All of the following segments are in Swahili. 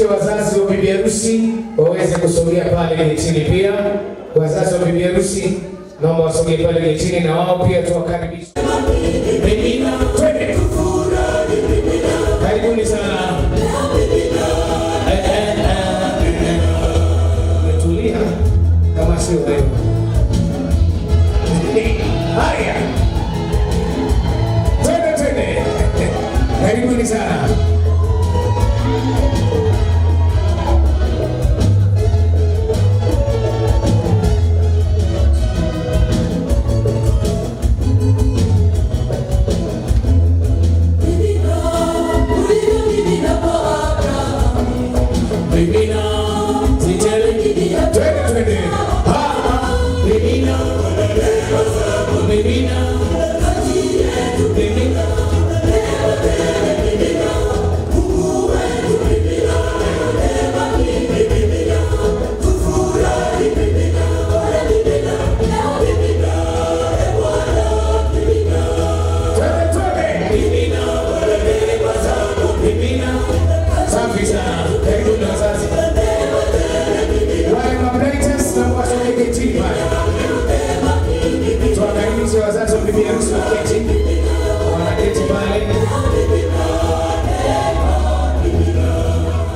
Niwakaribishe wazazi wa bibi harusi waweze kusogea pale getini pia. Wazazi wa bibi harusi naomba wasogee pale getini na wao pia tuwakaribishe. Karibuni sana. Tulia kama sio wewe. Haya. Twende. Karibuni sana.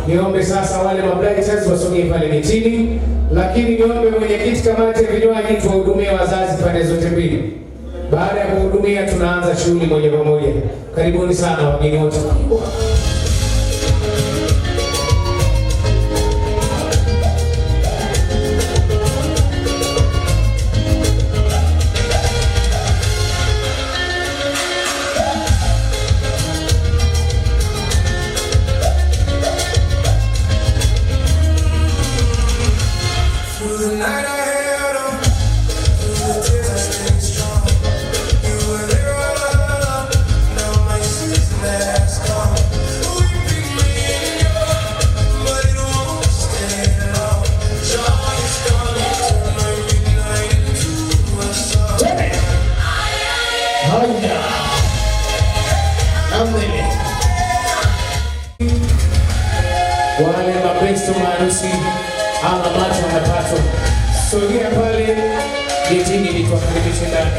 Niombe sasa wale mabrighters wasogee pale getini, lakini niombe mwenyekiti kamati ya vinywaji tuwahudumie wazazi pande zote mbili. Baada ya kuhudumia tunaanza shughuli moja kwa moja. Karibuni sana wageni wote. Wale mabesto maharusi ama macho mapato, sogea pale getini ili tuwakaribishe ndani.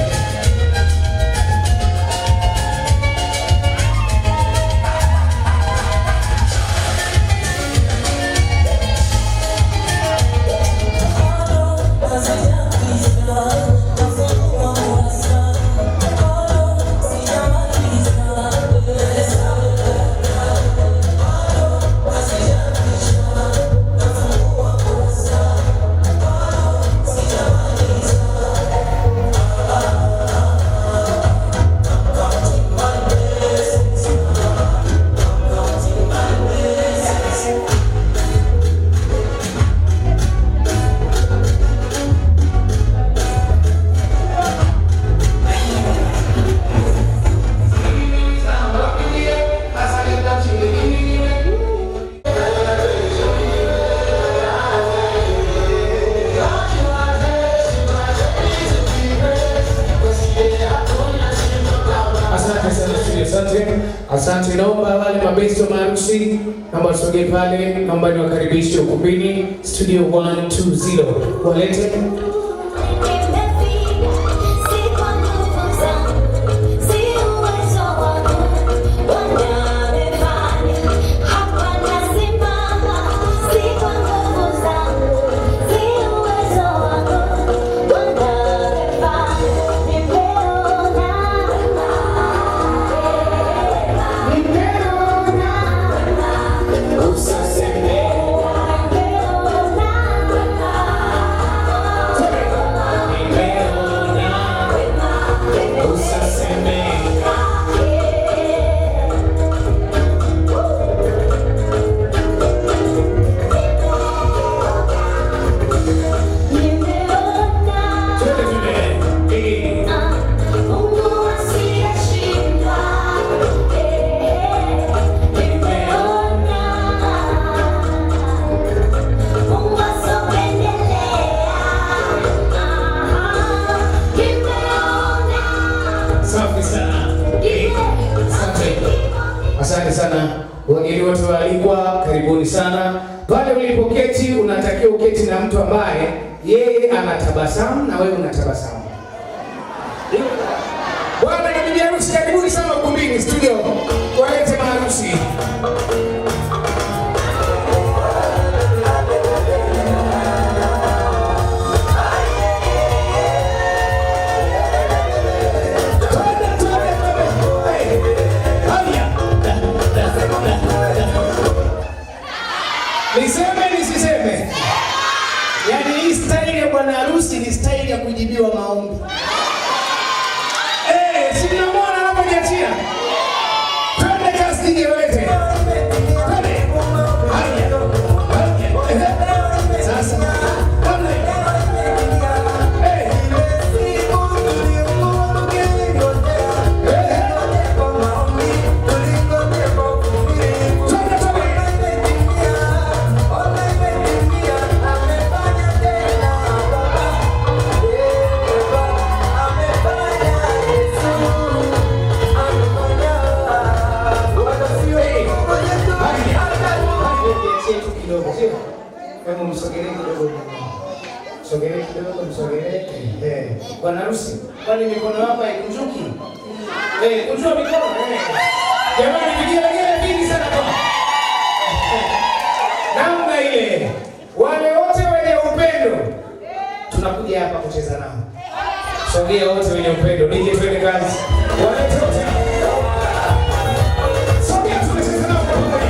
Asante. Naomba wale mabesto maharusi naomba wasogee pale, naomba niwakaribishe ukumbini studio 120 walete. Asante sana Wageni wote waalikwa, karibuni sana. Pale ulipoketi unatakiwa uketi na mtu ambaye yeye anatabasamu na wewe unatabasamu. Bwana na bibi harusi, karibuni sana ukumbini studio. Walete maharusi. Niseme nisiseme? Yaani hii style ya bwana harusi ni style ya kujibiwa maombi. Si mnamwona anapojiachia? Twende kasi niwete. Sasa. Bwana harusi, kwani mikono yako haikunjuki? Kunjua mikono. Jamani, vigelegele vingi sana kwa. Namna ile. Wale wote wenye upendo tunakuja hapa kucheza nao. Sogea wote wenye upendo, nije twende kazi. Wale wote. Sogea tunacheza nao pamoja.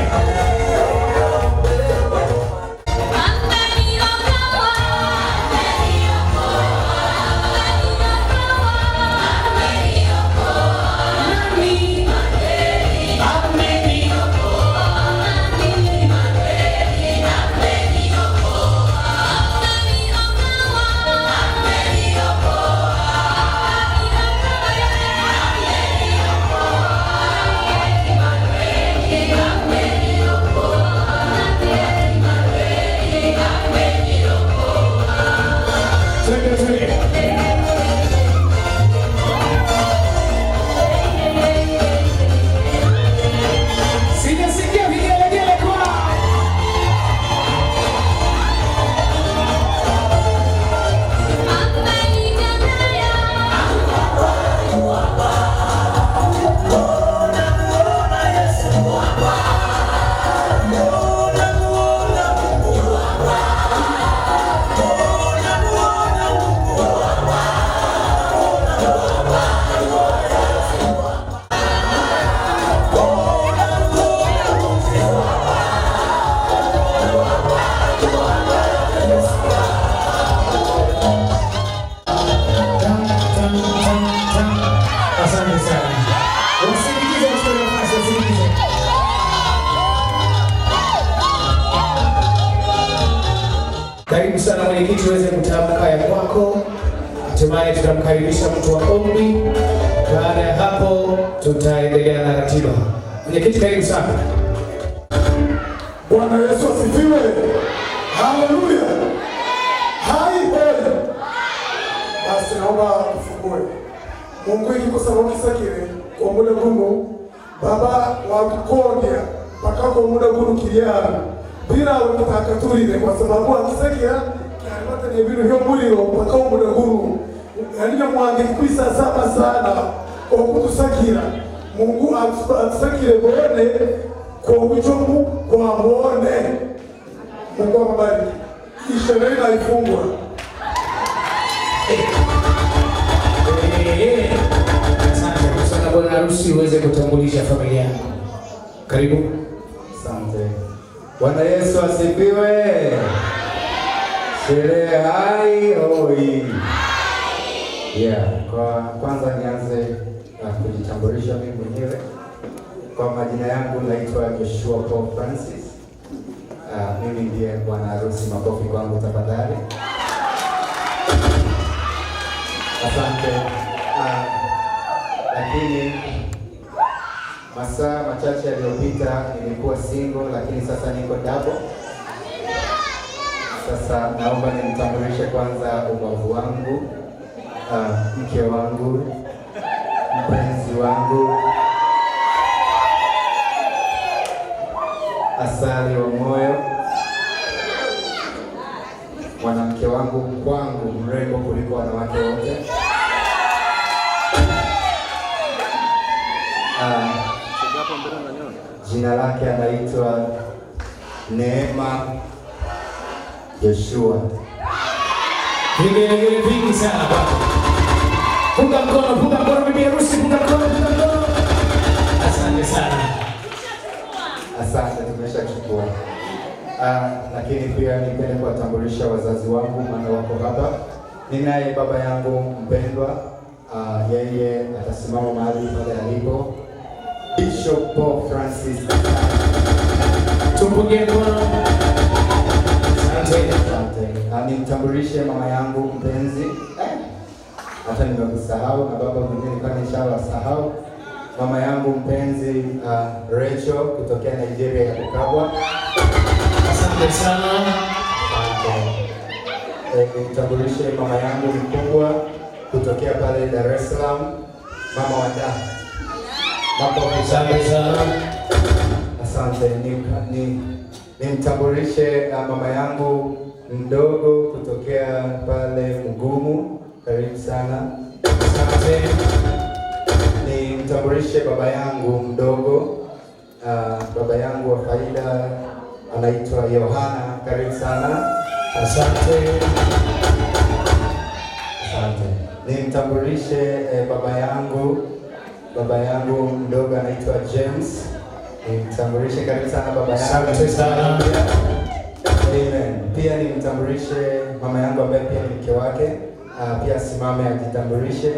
Karibu sana mwenyekiti, uweze kutamka ya kwako. Hatimaye tutamkaribisha mtu wa ombi. Baada ya hapo tutaendelea na ratiba. Mwenyekiti, karibu sana. Bwana Yesu asifiwe. Haleluya. Hai ole. Basi naomba tufungue. Mungu yuko sababu sakire kwa muda gumu. Baba wakukonya mpaka kwa muda gumu kiliana. Bila utakaturire kwa sababu akisekera kalipata ni bintu byo muriro mpaka muda gumu. Yaliyo mwange kwisa saba sana okutusakira. Mungu atusakire bone kwa uchomu kwa bone. Mungu awabariki. Ishara inaifungwa. Asante sana bwana harusi, uweze kutambulisha familia yako. Karibu. Asante. Bwana Yesu asifiwe. Sherehe hai hoi. Kwa kwanza nianze na kujitambulisha mimi mwenyewe. Kwa majina yangu naitwa Joshua Paul Francis. Mimi ndiye bwana harusi, makofi kwangu tafadhali. Asante. Lakini masaa machache yaliyopita nilikuwa single, lakini sasa niko double. Sasa naomba nimtambulishe kwanza ubavu wangu, mke wangu, mpenzi wangu, asali wa moyo, mwanamke wangu kwangu mrembo kuliko wanawake wote. Jina lake anaitwa Neema Joshua. Vigelegele vingi sana baba. Punga mkono bibi harusi, punga mkono. Asante sana. Asante, tumeshachukua. Lakini pia nipende kuwatambulisha wazazi wangu maana wako hapa. Ninaye baba yangu mpendwa, yeye atasimama mahali pale alipo. Bishop Paul Francis. Tupungie mkono. Asante. Nimtambulishe mama yangu mpenzi. Hata nimekusahau na baba mwingine kwa inshallah sahau. Mama yangu mpenzi Rachel kutokea Nigeria ya Kukabwa. Asante sana. Nimtambulishe mama yangu mkubwa kutokea pale Dar es Salaam, mama wa Da. Asante sana. Asante. Nimtambulishe mama yangu mdogo kutokea pale Mgumu, karibu sana. Asante. Nimtambulishe baba yangu mdogo, baba yangu wa faida anaitwa Yohana, karibu sana. Asante. Asante. Nimtambulishe baba yangu mdogo anaitwa James. Nimtambulishe, karibu sana baba yangu. Asante sana. Amen. Pia nimtambulishe mama yangu ambaye pia ni mke wake, pia simame ajitambulishe.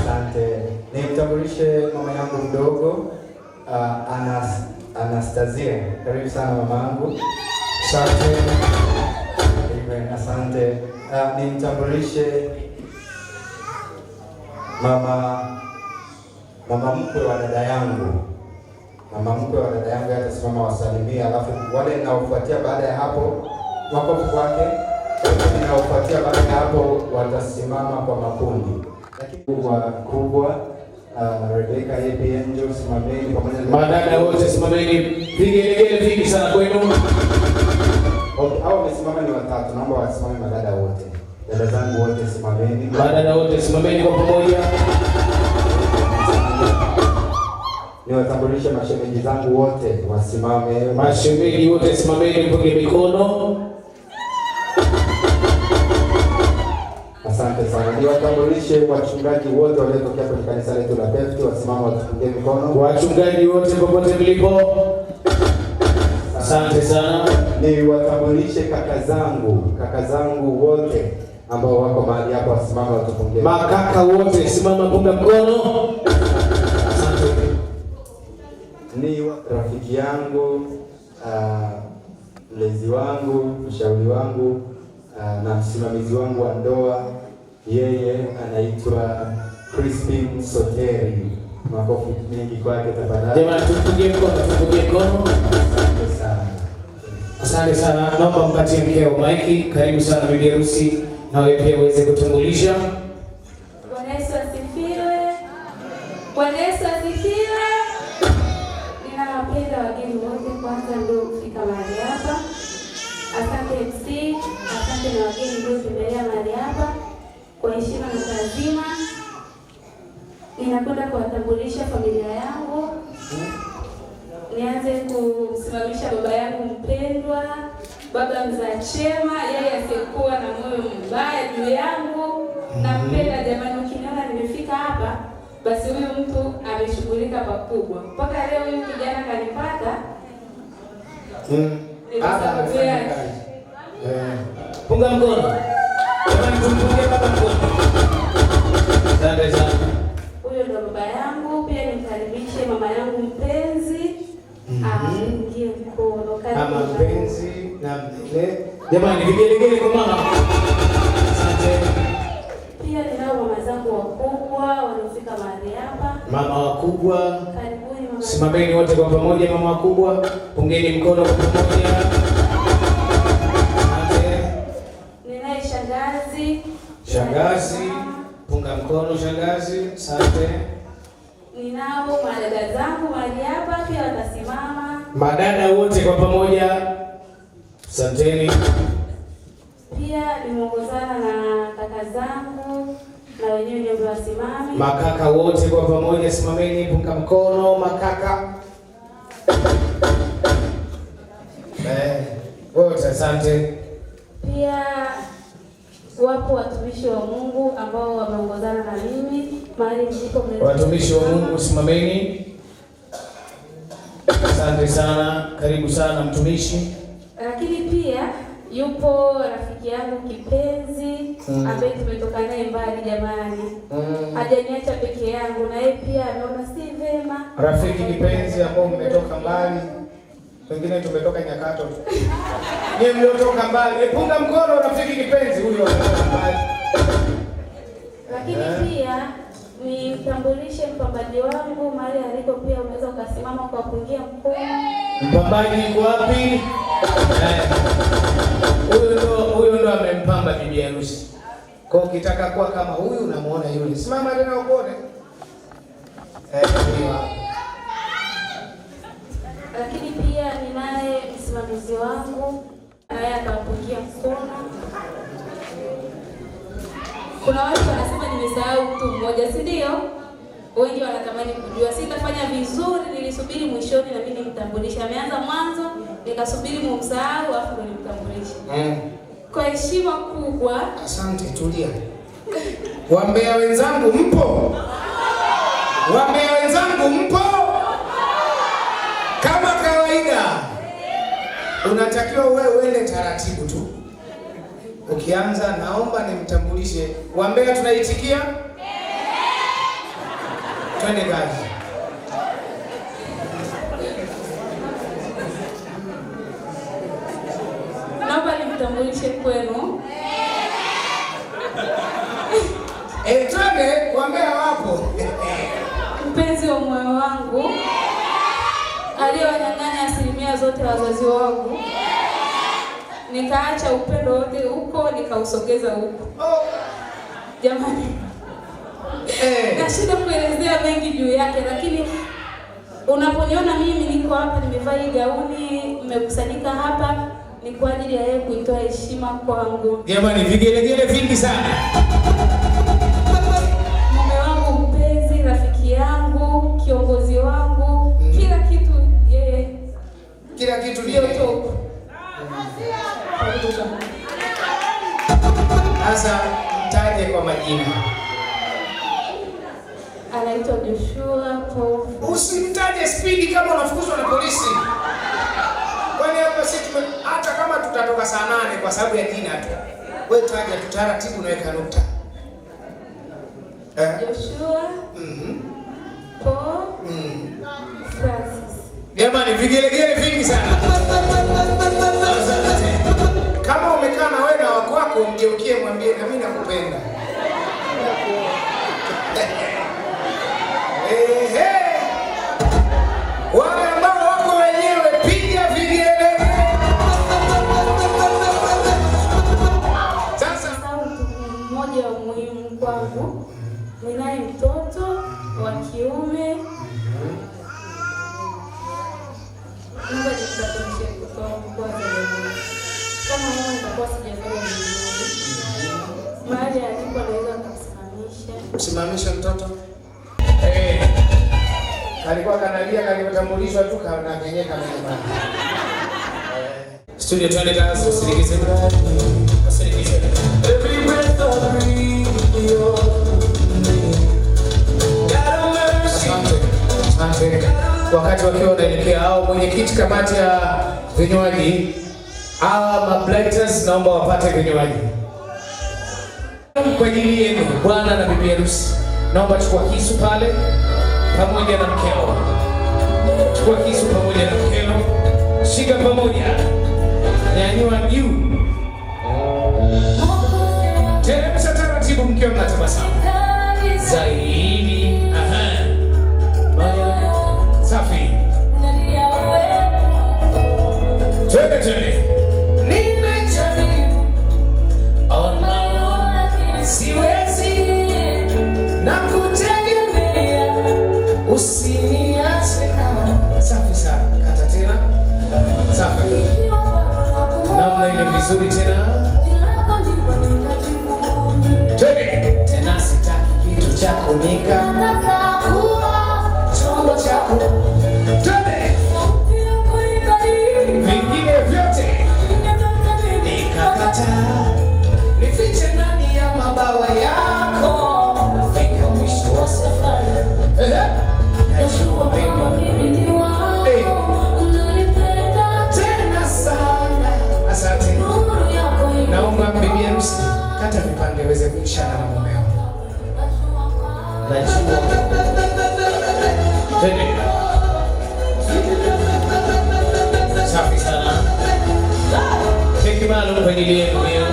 Asante. Nimtambulishe mama yangu mdogo Anastasia. Karibu sana mama yangu. Asante. Amen. Asante. Nimtambulishe mama mkwe wa dada yangu. Mama mkwe wa dada yangu atasimama wasalimia, alafu wale ninaofuatia baada ya hapo makofi kwake. Ninaofuatia baada ya hapo watasimama kwa makundi. Lakini kubwa Rebecca Happy Angel simameni pamoja na madada wote simameni. Vigelegele vingi sana kwenu. Okay, hao wamesimama ni watatu. Naomba wasimame madada wote. Dada zangu wote simameni. Madada wote simameni kwa pamoja. Niwatambulishe mashemeji zangu wote wasimame. Mashemeji wote simameni, mpunge mikono. Asante sana. Niwatambulishe wachungaji wote waliotokea kwenye kanisa letu la Bethel wasimame watupunge mikono. Wachungaji wote popote mlipo. Asante sana. Niwatambulishe kaka zangu wote ambao wako mahali hapa wasimame watupunge. Makaka wote simama, punga mkono. Ni rafiki yangu, mlezi wangu, mshauri wangu na msimamizi wangu wa ndoa, yeye anaitwa Crispin Soteri. Makofi mengi kwake tafadhali. Jamani, tupungie mkono. Asante sana. Asante sana. Naomba mpatie mkeo maiki. Karibu sana bibi harusi, na wewe pia uweze kutambulisha. Bwana Yesu asifiwe. Bwana Yesu asifiwe. Ninawapenda wageni wote kwanza ndio kufika mahali hapa. Asante MC, asante na wageni ndio kutembelea mahali hapa kwa heshima na taadhima. Ninakwenda kuwatambulisha familia yangu. Nianze kusimamisha baba yangu mpendwa, baba mzaa chema, yeye asiyekuwa na moyo mbaya juu yangu. Nampenda jamani, ukiniona nimefika hapa, basi huyu mtu ameshughulika pakubwa. Mpaka leo huyu kijana kanipata. Punga mkono. Jamani, tumpungie baba mkono. Asante sana. Huyo ndo baba yangu, pia nimkaribishe mama yangu mpenzi. Ingie mkono. Mama mpenzi na mle. Jamani, vigelegele kwa mama. Asante. Pia ninao mama zangu wakubwa waliofika mahali hapa. Mama wakubwa. Karibuni mama. Simameni wote kwa pamoja mama wakubwa. Pungeni mkono kwa pamoja. Asante. Ninaye shangazi. Shangazi. Punga mkono shangazi. Asante. Ninao madada zangu mahali hapa pia watasimama. Madada wote kwa pamoja, asanteni. Pia nimeongozana na kaka zangu na wenyewe ndio wasimame. Makaka wote kwa pamoja simameni, punga mkono makaka. Wote asante. Pia wapo watumishi wa Mungu ambao wameongozana na mimi mahali nilipo. Watumishi wa Mungu simameni. Asante sana, karibu sana mtumishi. Lakini pia yupo rafiki yangu kipenzi ambaye tumetoka naye mbali jamani. Hajaniacha peke yangu na yeye pia anaona si vema. Rafiki kipenzi ambao mmetoka mbali. Wengine tumetoka Nyakato. Nyie mliotoka mbali, punga mkono rafiki kipenzi huyo anatoka mbali. Lakini pia nitambulishe mpambaji wangu mahali aliko, pia unaweza ukasimama kwa kuingia mkono. Mpambaji yuko wapi? Huyo ndo amempamba bibi harusi. Kwa ukitaka kuwa kama huyu unamuona yule. Simama tena uone. Lakini pia ninaye msimamizi wangu naye akapungia mkono. Kuna watu wanasema nimesahau mtu mmoja, si ndio? Wengi wanatamani kujua. Sitafanya vizuri, nilisubiri mwishoni na mimi nimtambulisha. Ameanza mwanzo, nikasubiri mumsahau afu nimtambulisha. Kwa heshima kubwa. Asante, tulia. Wambea wenzangu mpo? Wambea wenzangu mpo? Kama kawaida unatakiwa uende taratibu tu. Ukianza naomba nimtambulishe. Wambea tunaitikia? Twende kazi. Naomba nimtambulishe kwenu. Twende, wambea wapo. Mpenzi wa moyo wangu. Aliyewanyang'anya asilimia zote wazazi wangu. Nikaacha upendo wote huko nikausogeza huko. Jamani. Nashinda kuelezea mengi juu yake, lakini unaponiona mimi niko hapa nimevaa hii gauni, mmekusanyika hapa ni kwa ajili ya yeye kuitoa heshima kwangu. Jamani, vigelegele vingi sana. Mume wangu mpenzi, rafiki yangu, kiongozi wangu, kila kitu yeye. Kila kitu ni yeye. Sasa mtaje kwa majina. Anaitwa Joshua Paul. Usimtaje speed kama unafukuzwa na polisi. Kwani hapa sisi hata kama tutatoka saa 8 kwa sababu ya jina tu. Wewe taja tutaratibu naweka nukta. Joshua. Paul. Francis. Jamani, vigelegele vingi sana. Kama umekaa na wewe na wako wako mgeukie mwambie na mimi nakupenda. Wale ambao wako wenyewe piga vigelegele. Sasa mmoja wa muhimu kwangu. Ninaye mtoto wa kiume. Naomba nikutambulishe mtoto wangu kwanza. Kama mama nitakuwa sijafanya vizuri. Mahali alipo naweza kumsimamisha. Msimamisha mtoto. Alikuwa kanalia kalipotambulishwa tu kana kenyeka mlimani. Studio twende kazi, usirikize. Usirikize. Every breath I breathe your name. Asante. Wakati wakiwa wanaelekea hao mwenyekiti kamati ya vinywaji, hawa mablighters naomba wapate vinywaji. Kwa ajili yenu bwana na bibi harusi. Naomba chukua kisu pale pamoja na mkeo. Chukua kisu pamoja na mkeo. Shika pamoja. Nyanyua juu. Teremsha taratibu mkeo mnatabasamu. Zaidi. Safi. Twende. Nimejaribu on my own. Siwezi na kutegemea. Usiniache kama. Safi sana. Kata tena. Safi sana. Keki maalum kwa ajili yenu leo.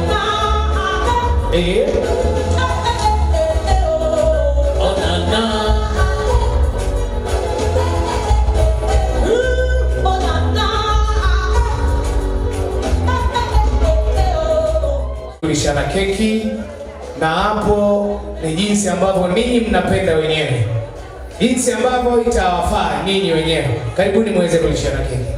Kulishana keki, na hapo ni jinsi ambavyo ninyi mnapenda wenyewe, jinsi ambavyo itawafaa ninyi wenyewe. Karibuni muweze kulishana keki.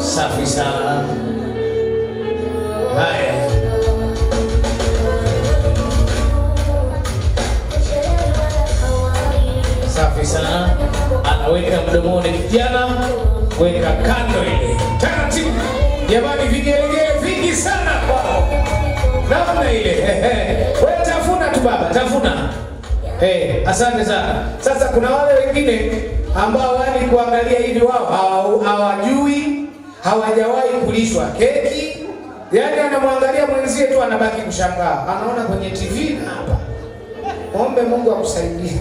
Safi sana. Haya, safi sana. Anaweka mdomoni kijana, weka kando ile taratibu. Jamani, vigelegele vingi sana kwao, namna ile. Wewe tafuna tu baba, tafuna. Asante sana. Sasa kuna wale wengine ambao wali kuangalia hivi, wao hawajui, hawajawahi kulishwa keki. Yaani anamwangalia mwenzie tu anabaki kushangaa. Anaona kwenye TV na hapa. Ombe Mungu akusaidie.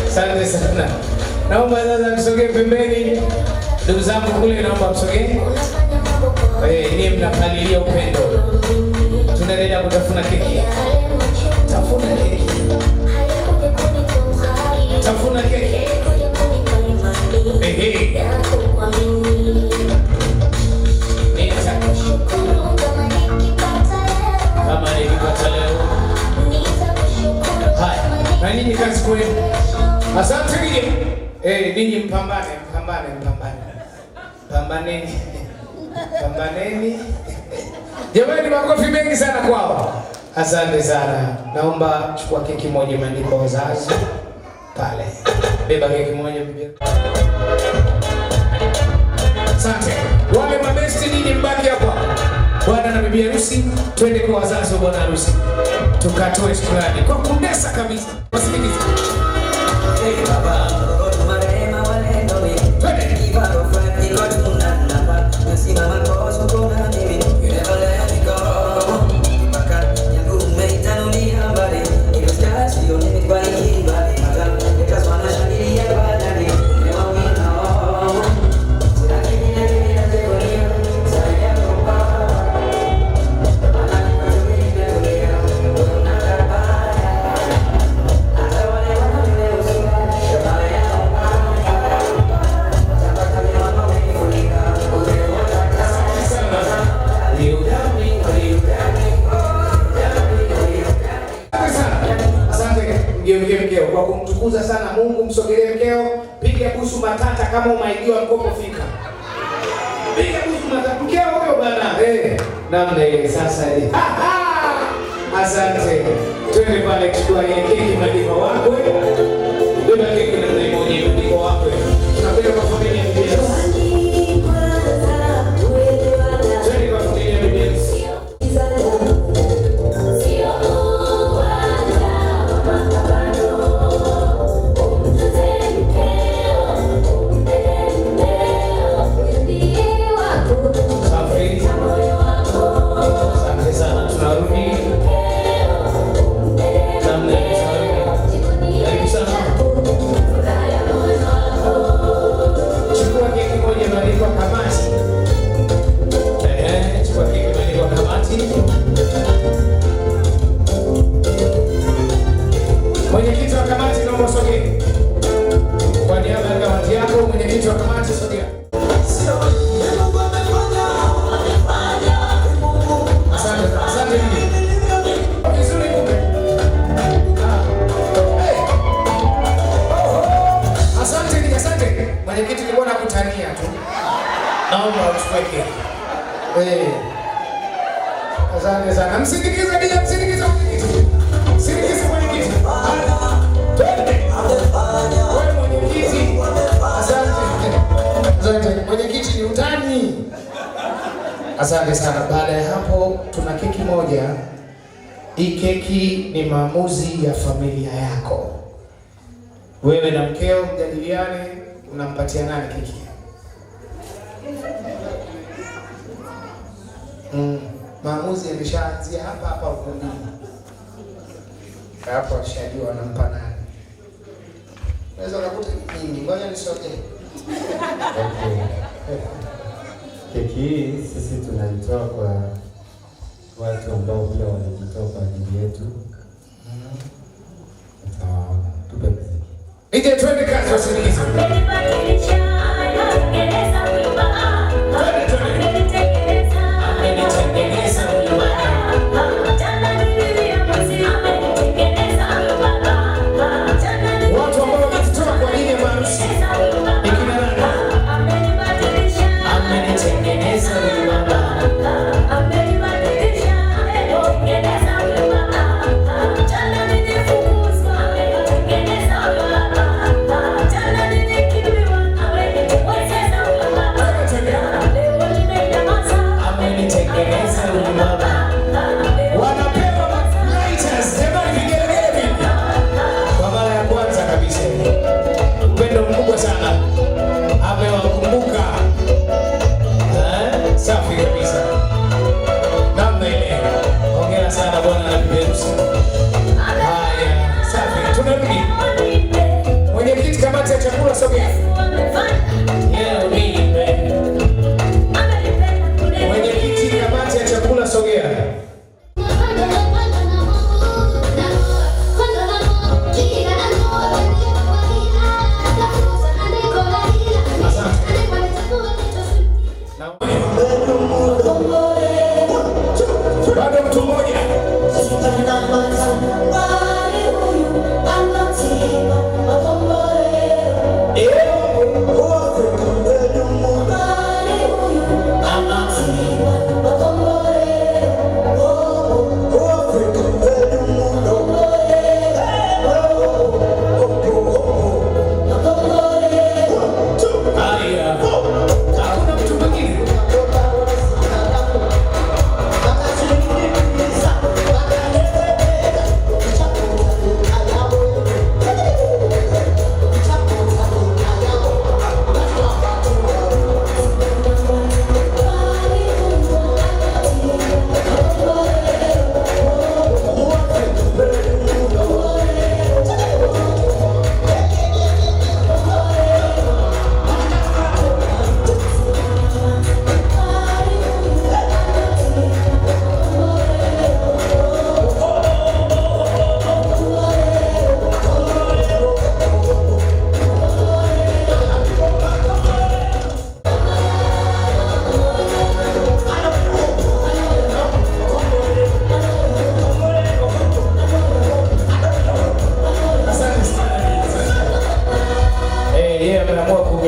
Asante sana. Naomba sasa msogee pembeni. Ndugu zangu kule naomba msogee. Ni mnapalilia upendo. Tunaendelea kutafuna keki. Tafuna keki. Tafuna keki. Kama nilipata leo. Haya, na ninyi kazi kwenu. Asante ninyi. Ninyi mpambane. Pambaneni. Jamani, makofi mengi sana kwao. Asante sana. Naomba chukua keki moja imeandikwa wazazi. Pale. Beba keki moja bibi. Asante. Wale mabesti ninyi mbaki hapa. Bwana na bibi harusi, twende kwa wazazi wa bwana harusi. Tukatoe shukrani kwa kundesa kabisa. Wasikilize. Baba. Kwa kumtukuza sana Mungu, msogelee mkeo, piga busu matata kama umaidiwa mkopo fika. Piga busu matata mkeo huyo bwana. Namna ile sasa ile. Asante. Twende pale chukua ile keki madiko wako. Beba keki na mmoja madiko wako. Tunapenda kwa familia ya Yesu. Twende kwa familia ya Yesu. Mwenyekiti wa kamati naomba sogea. Kwa niaba ya kamati yako, mwenyekiti wa kamati sogea. Asante mimi. Vizuri kumbe. Asante. Mwenyekiti nilikuwa nakutania tu. Naomba uchukue keki. Asante sana. Msindikize bila msindikize mwenyekiti. Msindikize mwenyekiti. Wewe mwenyekiti. Asante. Mwenyekiti ni utani. Asante sana. Baada ya hapo tuna keki moja. Hii keki ni maamuzi ya familia yako. Wewe na mkeo mjadiliane, unampatia nani keki? Maamuzi yameshaanzia hapa ukumbini. hapo washajua wanampa nani. Naweza kukuta nini? Ngoja nisogee. Okay. Keki hii sisi tunaitoa kwa watu ambao pia wanajitoa kwa ajili yetu. Tupe muziki. Nije twende kazi wasikilize. Watu ambao wanajitoa kwa ajili ya maharusi. Ikina nani? Amenitengeneza huyu baba. Mwenyekiti kamati ya chakula sogea. Mwenyekiti kamati ya chakula sogea. Bado mtu mmoja.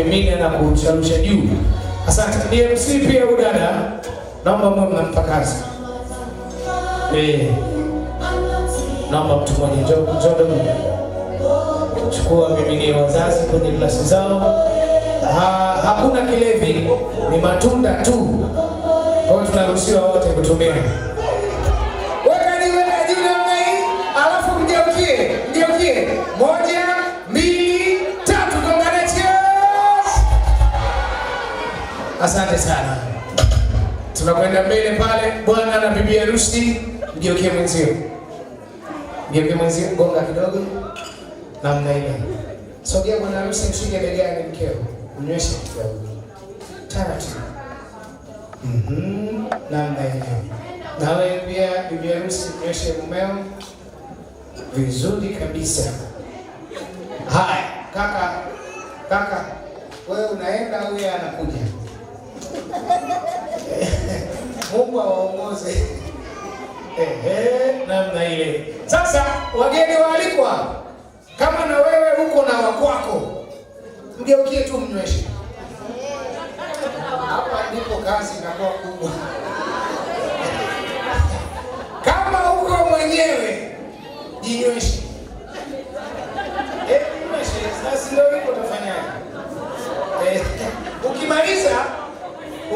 Mimi na kurusha juu. Asante. DMC pia udada. Naomba mwe mnampa kazi. Naomba mtu mmoja njoo. Chukua mimi wazazi kwenye glasi zao. Hakuna kilevi, ni matunda tu. Kwa hiyo tunaruhusiwa wote kutumia. Weka jina mimi, alafu mgeukie. 1, 2, 3 gongana. Asante sana. Tunakwenda mbele pale, bwana na bibi harusi, mgeukie mwenzio. Gonga kidogo. Namna ile. Sogea bwana harusi, mshike begani mkeo. Unyweshe kidogo. Taratibu. Namna ile. Na wewe pia bibi harusi, unyweshe mumeo. Vizuri kabisa. Haya, kaka. Wewe unaenda au yeye anakuja? Mungu awaongoze. Namna ile. Sasa wageni waalikwa, kama na wewe uko na wakwako, mgeukie tu mnyweshe. Hapa ndipo kazi inakuwa kubwa. Kama uko mwenyewe, jinyweshe. Mnyweshe. Sasa ndio uko utafanyaje?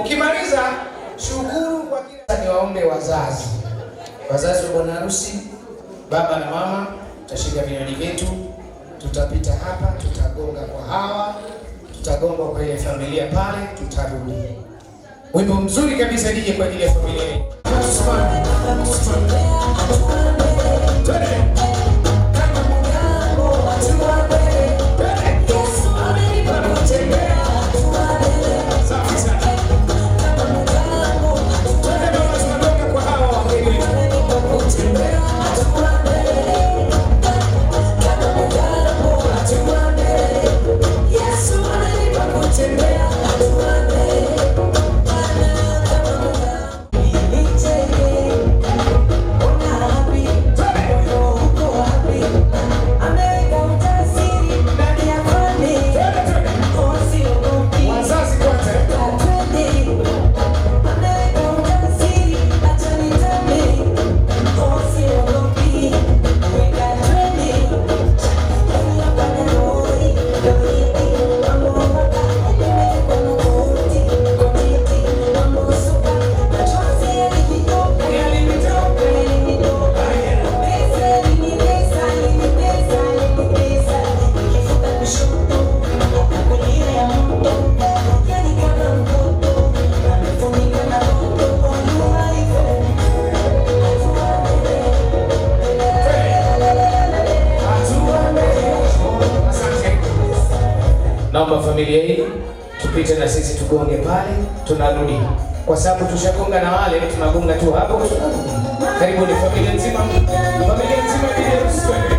Ukimaliza shukuru kwa kila. Niwaombe wazazi wa bwana harusi, baba na mama, tutashika vinywaji vyetu, tutapita hapa, tutagonga kwa hawa, tutagonga kwa ile familia pale, tutarudi. Wimbo mzuri kabisa nije kwa ajili ya familia hii. naomba familia hii tupite na sisi tugonge pale, tunarudi kwa sababu tushagonga na wale, tunagonga tu hapo. Karibu ni familia nzima, familia nzima bila uswele.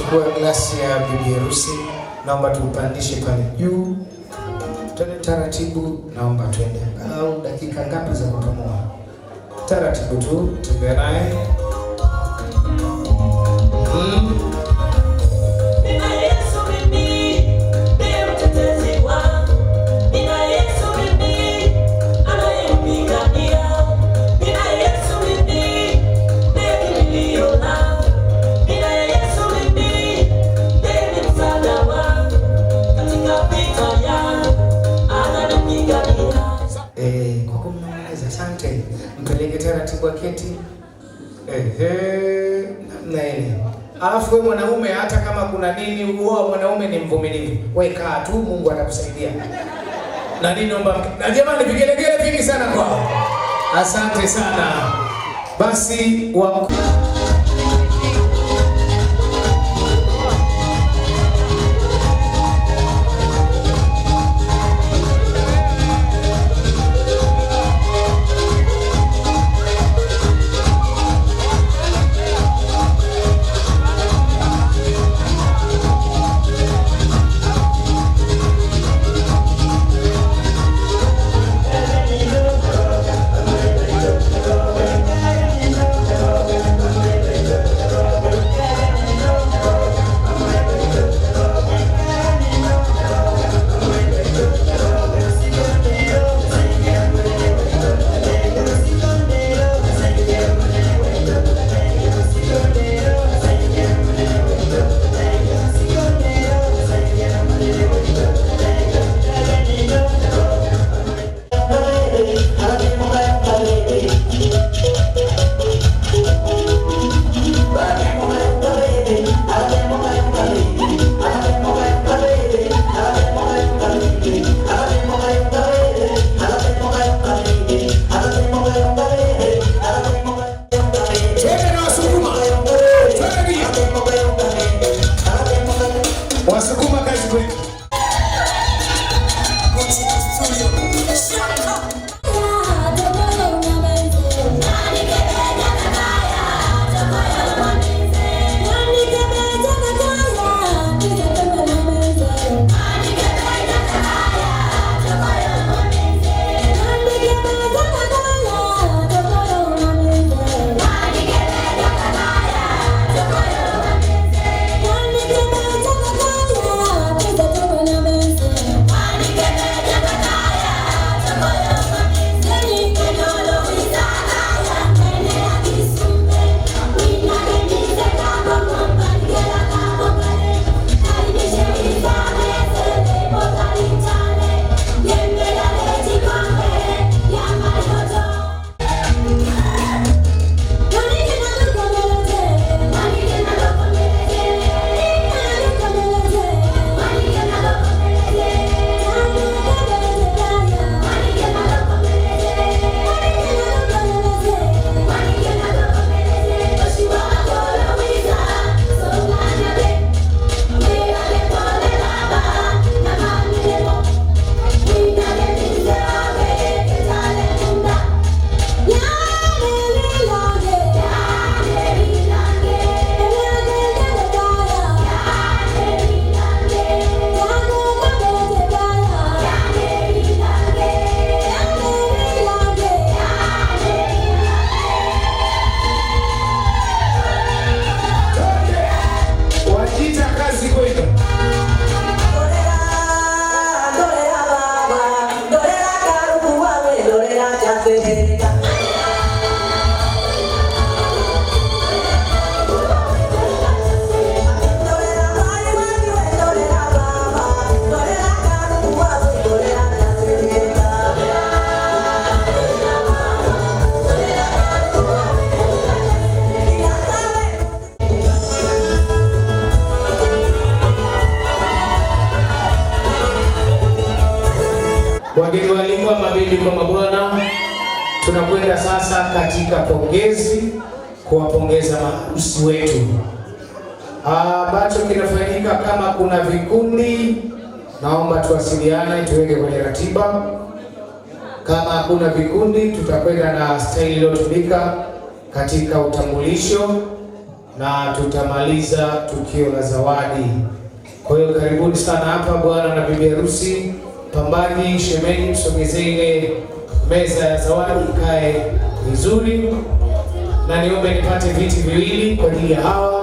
Tuchukue glasi ya bibi harusi, naomba tupandishe pale juu. Twende taratibu, naomba twende. Au dakika ngapi za kupumua? Taratibu tu, tembea naye. Mpeleke taratibu aketi. Namna ile. Alafu wewe mwanaume, hata kama kuna nini, huo mwanaume ni mvumilivu. Wewe kaa tu, Mungu atakusaidia. Na nini naomba. Na jamani, vigelegele vingi sana kwao. Asante sana. Basi wageni walimwa, mabibi kwa mabwana, tunakwenda sasa katika pongezi, kuwapongeza maharusi wetu. Ambacho kinafanyika, kama kuna vikundi, naomba tuwasiliane tuweke kwenye ratiba. Kama hakuna vikundi, tutakwenda na staili iliyotumika katika utambulisho, na tutamaliza tukio la zawadi. Kwa hiyo karibuni sana hapa bwana na bibi harusi. Pambaji, shemeji, msogezee ile meza ya zawadi ikae vizuri, na niombe nipate viti viwili kwa ajili ya hawa.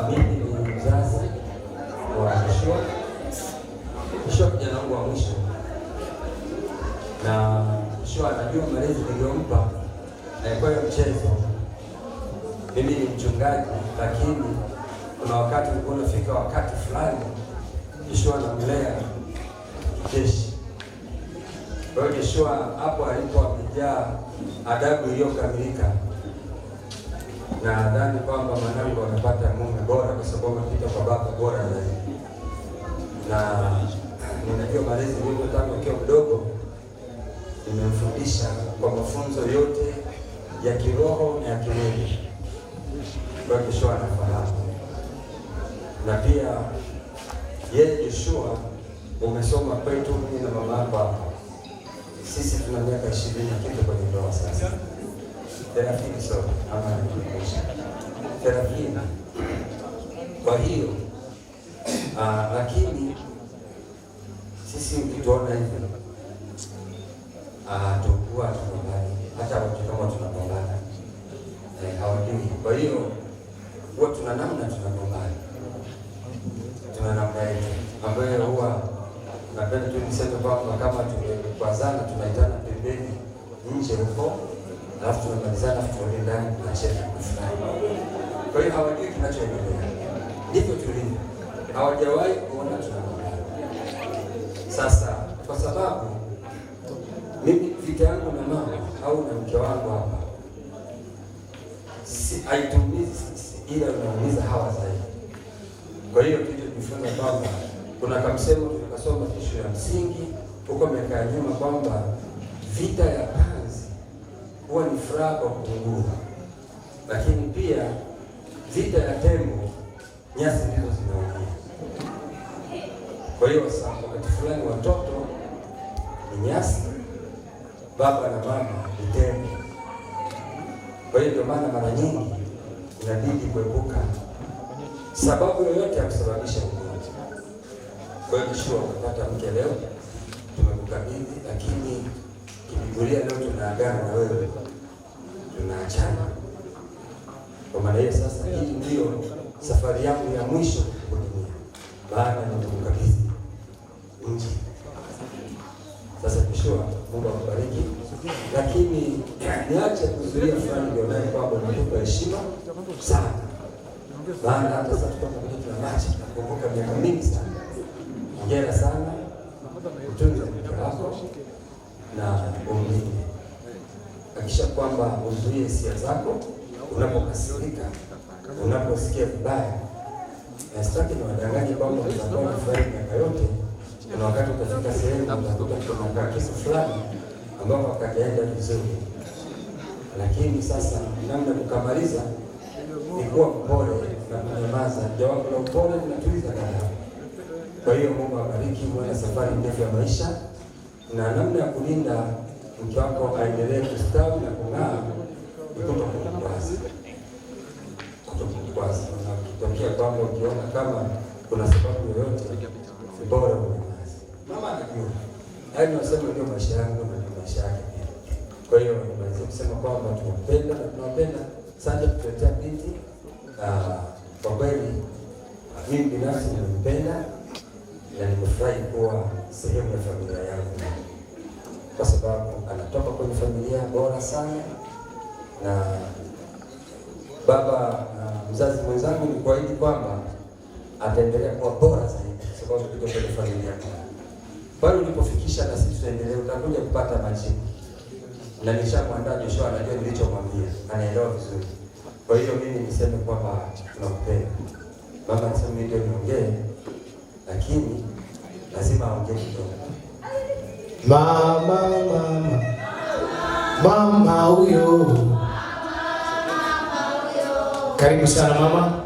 Mimi ni mzazi wa Joshua kijana wangu wa mwisho, na Joshua anajua malezi niliyompa kwa hiyo mchezo. Mimi ni mchungaji, lakini kuna wakati ulikuwa unafika wakati fulani Joshua anamlea jeshi. Kwa hiyo Joshua hapo alipo amejaa adabu iliyokamilika, na nadhani kwamba mwanangu amepata mume bora kwa sababu amepita kwa baba bora zaidi. Na ninajua malezi niliyo tangu akiwa mdogo nimemfundisha kwa mafunzo yote ya kiroho na ya kimwili. Kwa Joshua anafahamu. Na pia yeye Joshua umesoma kwetu mimi na mama hapa. Sisi tuna miaka 20 kitu kwenye ndoa sasa. 30 so ama 30. Kwa hiyo lakini sisi ukituona hivi tukua tunabali hata watu kama tunagombana hawajui. Kwa hiyo huwa tuna namna tunagombana, tuna namna yetu ambayo huwa napenda tu niseme kwamba kama tumekwazana tunaitana pembeni nje huko, alafu tunamalizana turudi ndani tunacheka kufurahi. Kwa hiyo hawajui kinachoendelea, ndivyo tulivyo, hawajawahi kuona tunagombana. Sasa kwa sababu mimi vita yangu na mama au na mke wangu hapa haitumizi ila unaumiza hawa zaidi. Kwa hiyo tulichojifunza kwamba kuna kamsemo tukasoma shule ya msingi huko miaka ya nyuma kwamba vita ya panzi huwa ni furaha kwa kupungua, lakini pia vita ya tembo nyasi ndizo zinaumia. Kwa hiyo wakati fulani watoto ni nyasi, baba na mama ni tembo. Kwa hiyo ndio maana mara nyingi inabidi kuepuka sababu yoyote ya kusababisha ugonjwa. Kwa hiyo Joshua umepata mke leo, tumekukabidhi, lakini kibiblia leo tunaagana na wewe, tunaachana. Kwa maana hiyo sasa hii ndio safari yangu ya mwisho kwa dunia, baada ya kukabidhi nchi. Sasa Joshua, Mungu akubariki, lakini niache kuzuia fulani ndio naye kwamba unatupa heshima sana. Maana hata sasa tunapokuja tunamacha nakumbuka miaka mingi sana. Hongera sana, utunze mke wako na umlinde. Hakikisha kwamba uzuie hisia zako unapokasirika, unaposikia vibaya. Na sitaki niwadanganye kwamba tutakuwa na furaha miaka yote. Kuna wakati utafika sehemu utakuta tunakaa kisu fulani ambao akajaenda vizuri. Lakini sasa namna kukamaliza ni kuwa mpole na kunyamaza. Jawabu la upole linatuliza ghadhabu. Kwa hiyo Mungu awabariki, muwe na safari ndefu ya maisha, na namna ya kulinda mke wako aendelee kustawi na kung'aa ni kutokukwaza. Kutokukwaza. Na ukitokea kwamba ukiona kama kuna sababu yoyote, ni bora unyamaze. Mama anajua. Yaani nasema ndio maisha yangu na ndio maisha yake. Kwa hiyo nimeweza kusema kwamba tunapenda na tunapenda sana kutetea binti. Kwa kweli mimi binafsi nimempenda na nimefurahi kuwa sehemu ya familia yangu, kwa sababu anatoka kwenye familia bora sana, na baba na mzazi mwenzangu ni kuahidi kwamba ataendelea kuwa bora zaidi, kwa sababu tuko kwenye familia moja. Pale ulipofikisha na sisi tuendelee, utakuja kupata majibu. Na nishamwandaa Joshua, anajua nilichomwambia, anaelewa vizuri. Kwa hiyo mimi niseme kwamba tunakupenda. Mama niseme mimi ndio niongee, lakini lazima aongee kidogo. Mama huyo. Karibu sana mama.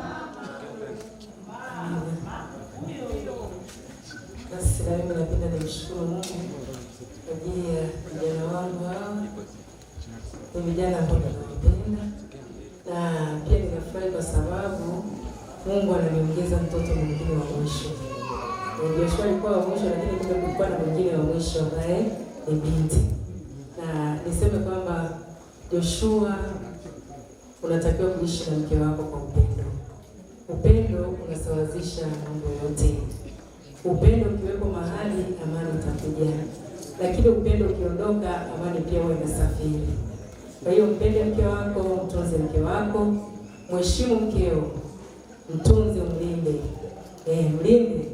Basi na mimi napenda nimshukuru Mungu kwa ajili ya ni vijana ambao ninawapenda, na pia ninafurahi kwa sababu Mungu ananiongeza mtoto mwingine wa mwisho. Joshua alikuwa wa mwisho, lakini kumbe kulikuwa na mwingine wa mwisho ambaye ni binti. Na niseme kwamba Joshua, unatakiwa kuishi na mke wako kwa upendo. Upendo unasawazisha mambo yote. Upendo ukiwepo mahali, amani itakuja. Lakini upendo ukiondoka, amani pia huwa inasafiri. Kwa hiyo mpende mke wako, mtunze mke wako, mheshimu mkeo, mtunze, umlinde. Mlinde.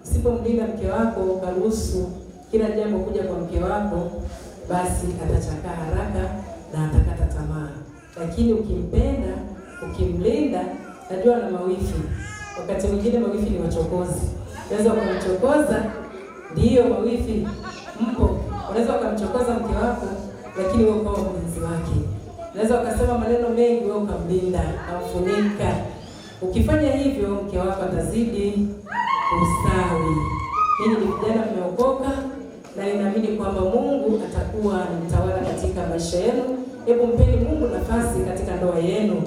Usipomlinda mke wako, ukaruhusu kila jambo kuja kwa mke wako, basi atachakaa haraka na atakata tamaa. Lakini ukimpenda, ukimlinda, najua na mawifi. Wakati mwingine mawifi ni wachokozi. Unaweza ukamchokoza, ndiyo mawifi mpo. Unaweza ukamchokoza mke wako, lakini wewe ukawa mlinzi wake. Unaweza ukasema maneno mengi, wewe ukamlinda, ukamfunika. Ukifanya hivyo, mke wako atazidi ustawi. Mimi ni vijana mmeokoka, na ninaamini kwamba Mungu atakuwa ni mtawala katika maisha yenu. Hebu mpeni Mungu nafasi katika ndoa yenu.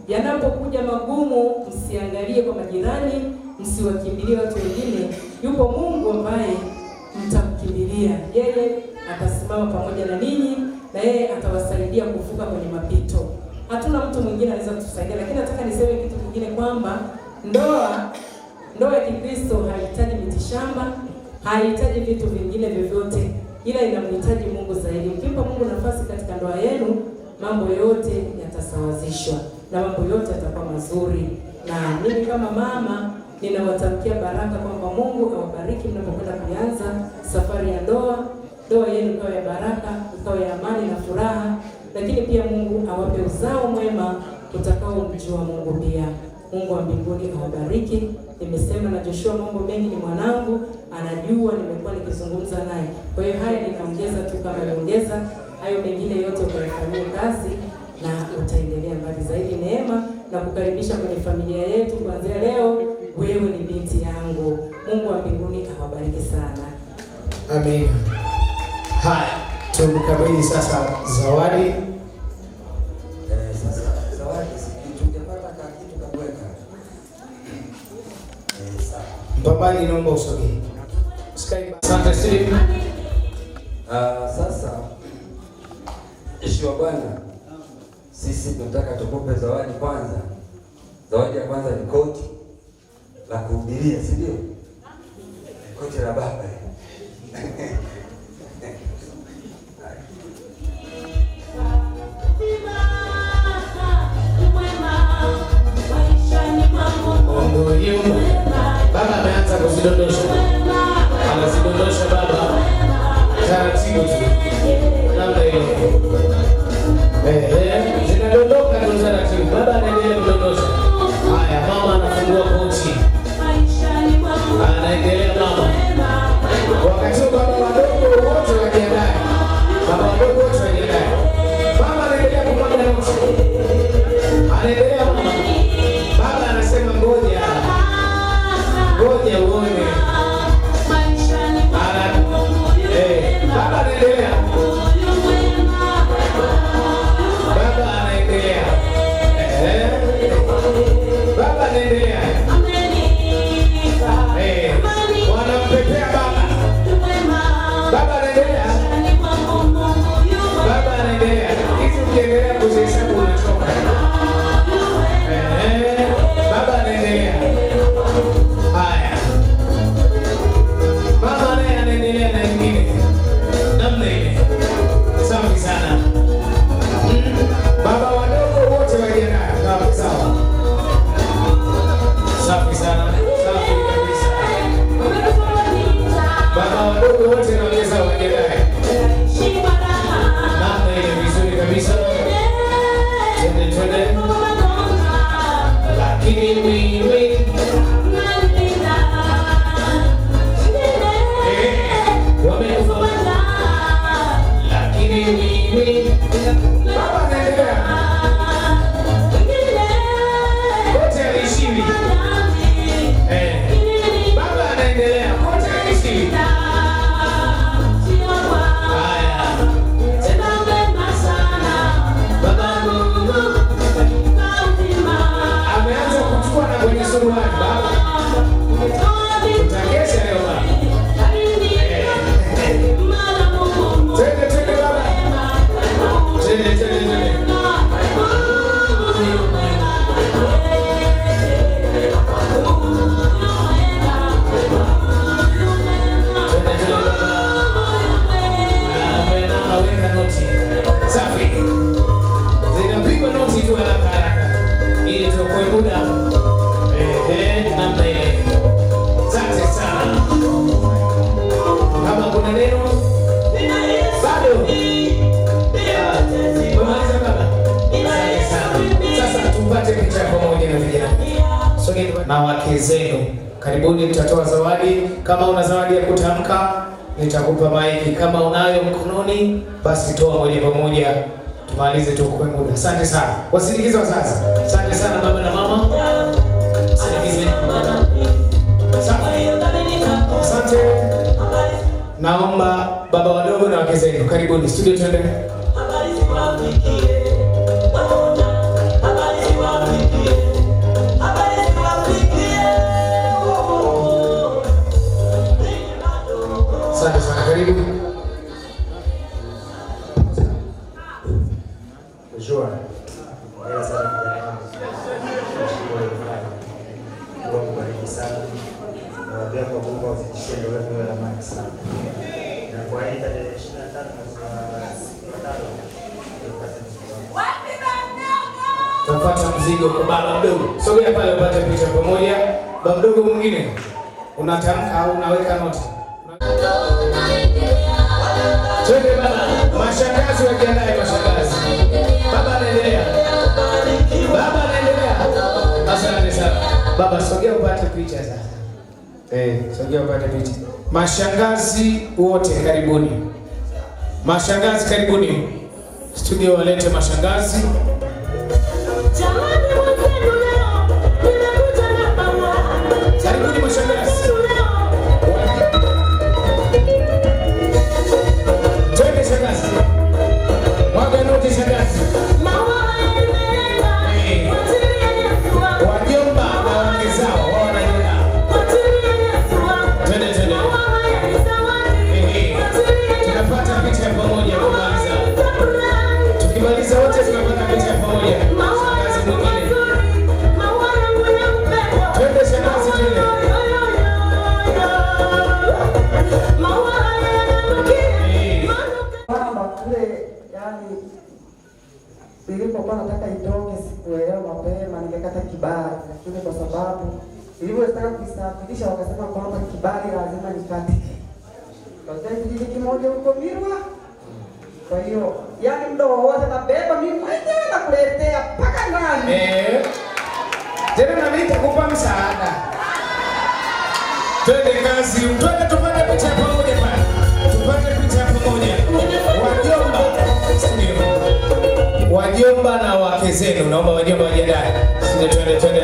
Yanapokuja magumu, msiangalie kwa majirani, msiwakimbilie watu wengine. Yupo Mungu ambaye mtamkimbilia. Yeye atasimama pamoja na ninyi, na yeye atawasaidia kuvuka kwenye mapito. Hatuna mtu mwingine anaweza kutusaidia. Lakini nataka niseme kitu kingine kwamba ndoa ya Kikristo haihitaji mitishamba, haihitaji vitu vingine vyovyote, ila inamhitaji Mungu zaidi. Ukimpa Mungu nafasi katika ndoa yenu, mambo yote yatasawazishwa na mambo yote yatakuwa mazuri. Na mimi kama mama ninawatamkia baraka kwamba Mungu awabariki mnapokwenda kuanza safari ya ndoa. Ndoa yenu ikawe ya baraka, ikawe ya amani na furaha, lakini pia Mungu awape uzao mwema utakao mjua Mungu pia. Mungu wa mbinguni awabariki. Nimesema na Joshua mambo mengi, ni mwanangu, anajua, nimekuwa nikizungumza naye. Kwa hiyo haya ninaongeza tu kama niongeza, hayo mengine yote ukayafanyie kazi na utaendelea mbali zaidi. Neema na kukaribisha kwenye familia yetu kuanzia leo. Wewe ni binti yangu. Mungu wa mbinguni awabariki sana. Amen. Haya, tumkabidhi sasa zawadi. Sasa zawadi tungepata kitu kabweka. Mpambani, naomba usogee. Asante Steve. Sasa Yesu wa Bwana, sisi tunataka tukupe zawadi kwanza. Zawadi ya kwanza ni koti la kuhubiria, si ndio? Koti la baba. Baba ameanza kuzidondosha. Anazidondosha baba. Taratibu tu. Namna hiyo. Zinadondoka tu taratibu. Baba anaendelea kudondosha. Haya, mama anafungua koti. Anaendelea mama. Wakati baba wadogo wote wajiandae. Baba wadogo wote wajiandae. Mama anaendelea kumwaga koti. Anaendelea mama. Baba anasema ngoja uone. Baba anaendelea. Baba anaendelea. Baba anaendelea. Wanampepea baba. Baba anaendelea. Baba anaendelea. Hizi ukiendelea kuzihesabu unachoka. Baba anaendelea. Haya. Mama naye anaendelea na nyingine. Namna ile. Safi sana. Baba wadogo wote wajiandae. Safi sawa. Safi sana. Safi kabisa. Baba wadogo wote naongeza wajiandae. Namna ile vizuri kabisa. Twende. Lakini wewe Baba anaendelea. Kote alishiwi. Baba anaendelea. Kote alishiwi. Haya. na wake zenu. Karibuni, nitatoa zawadi. Kama una zawadi ya kutamka nitakupa maiki, kama unayo mkononi basi toa moja kwa moja, tumalize tu kwa muda. Asante sana. Wasindikize wazazi. Asante sana baba na mama. Sindikize. Asante. Naomba baba wadogo na wake zenu, karibuni studio, twende. Asante sana, karibu. Joa. Hela sana kijana wangu. Mungu bariki sana. Na kwa Mungu azidishie ndoa yako ya amani sana. Na kwa hii tarehe 23 Tupata mzigo kwa baba mdogo. Sogea pale upate picha pamoja. Baba mdogo mwingine. Unatamka au unaweka noti? Twende baba. Mashangazi wajiandae, mashangazi. Baba anaendelea. Baba anaendelea. Asante sana. Baba sogea upate picha sasa. Sogea upate picha. Mashangazi wote karibuni. Mashangazi karibuni. Studio walete mashangazi. Karibuni mashangazi. Twende shangazi. Mwaga noti shangazi. Wajomba na wake zao wao wanajua. Twende twende. Tunapata picha pamoja kumaliza. Tukimaliza wote tunapata picha pamoja. Shangazi mwingine. Twende shangazi twende. Yani nilipokuwa nataka itoke sikuelewa mapema, ningekata kibali, lakini kwa sababu nilipotaka kuisafirisha wakasema kwamba kibali lazima nikate. Kwa kijiji kimoja huko Mirwa. Kwa hiyo yani muda wote nabeba mimi mwenyewe na kuletea mpaka ndani. Tena na mimi nitakupa msaada. Twende kazi, twende tupate picha pamoja pale. Tupate picha pamoja. Wajomba na wake zenu, naomba wajomba wajiandae. Twende twende.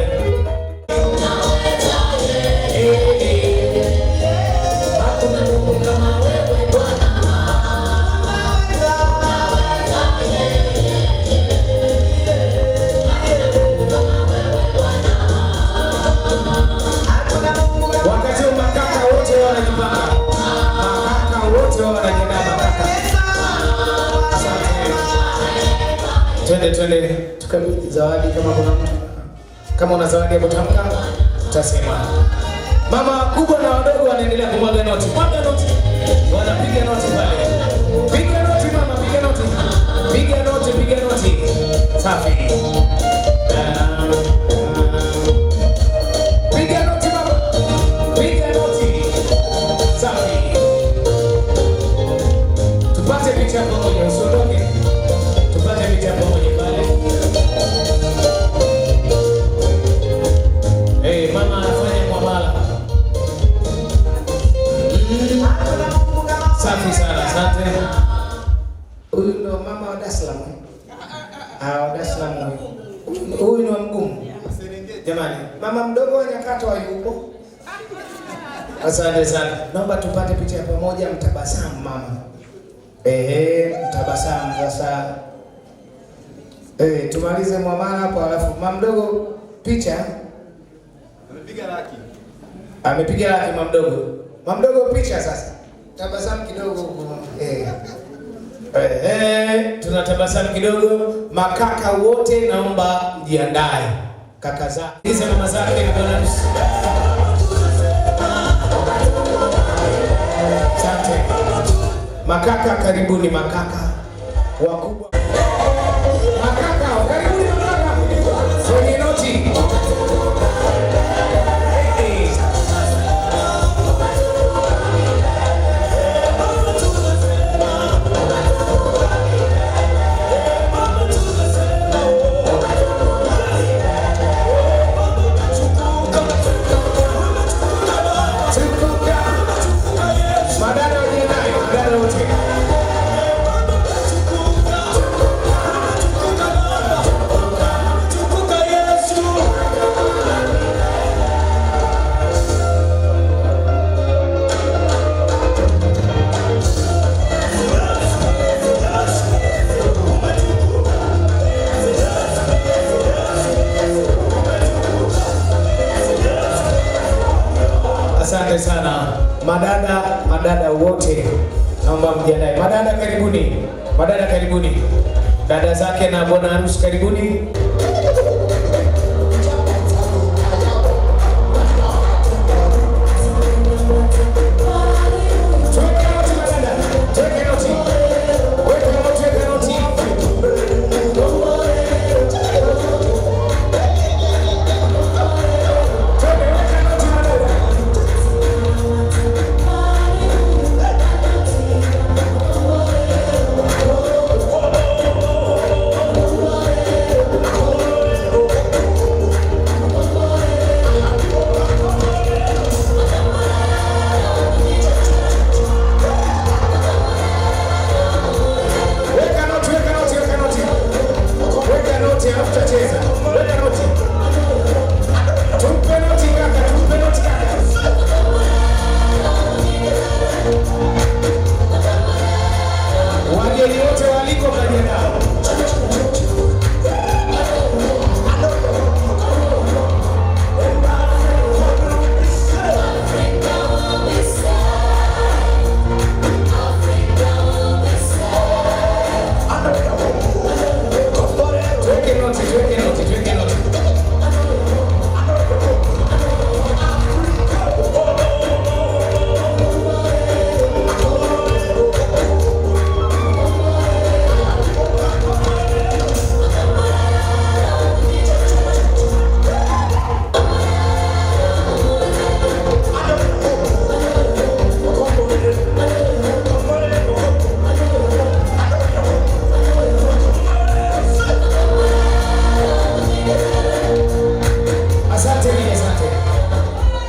Wakati wa makaka wote wanajipanga. Makaka wote wanajiandaa makaka. Twende twende tukabidhi zawadi kama kuna mtu. Kama una zawadi ya kutamka utasema. Mama kubwa na wadogo wanaendelea kumwaga noti. Mwaga noti. Wanapiga noti pale. Piga noti mama, piga noti. Piga noti, piga noti. Safi. Piga noti mama. Piga noti. Safi. Tupate picha pamoja, usiondoke. Tupate picha pamoja pale. Mama anafanya mwamala. Safi sana, asante. Huyu ndo mama wa Dar es Salaam. Dar es Salaam huyu ni wa Mgumu. Jamani, mama mdogo wa Nyakato hayupo. Asante sana. Naomba tupate picha pamoja, mtabasamu mama. Mtabasamu sasa. Tumalize mwamala hapo, alafu mama mdogo picha. Amepiga laki. Amepiga laki mama mdogo. Mama mdogo picha sasa. Tabasamu kidogo huko. Tunatabasamu kidogo. Makaka wote naomba mjiandae. Kaka zake, hizo mama zake na bwana harusi. Asante. Makaka karibuni, makaka wakubwa. Makaka karibuni, makaka. Kwenye noti. Asante sana madada wote naomba mjiandae. Madada karibuni, madada karibuni, dada zake na bwana harusi karibuni.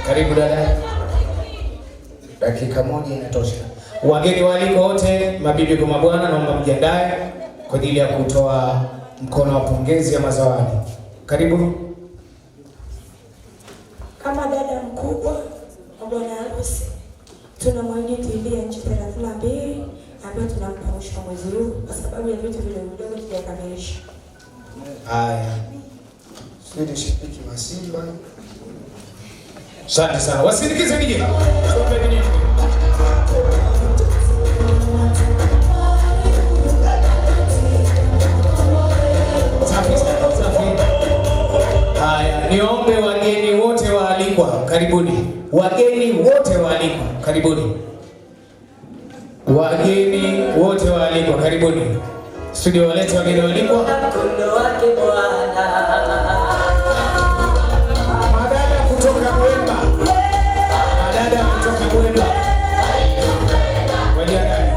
Karibu dada. Dakika moja inatosha. Wageni waliko wote, mabibi kwa mabwana, naomba mjiandae kwa ajili ya kutoa mkono wa pongezi ya mazawadi. Karibu. Kama dada mkubwa wa bwana harusi, tunamwahidi TV ya inchi 32 ambayo tunampa mwisho wa mwezi huu kwa sababu ya vitu vile vidogo tujakamilisha. Haya. Sisi shiriki Masimba. Asante sana. Wasindikize nije. Haya, niombe wageni wote waalikwa, karibuni. Wageni wote waalikwa, karibuni. Wageni wote waalikwa, karibuni. Studio walete wageni waalikwa. Madada kutoka Mwemba. Madada kutoka Mwemba. Wajiandae.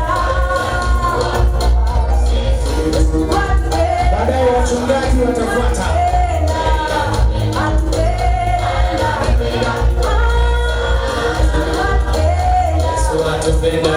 Baadaye wachungaji watafuata. Yesu atupenda.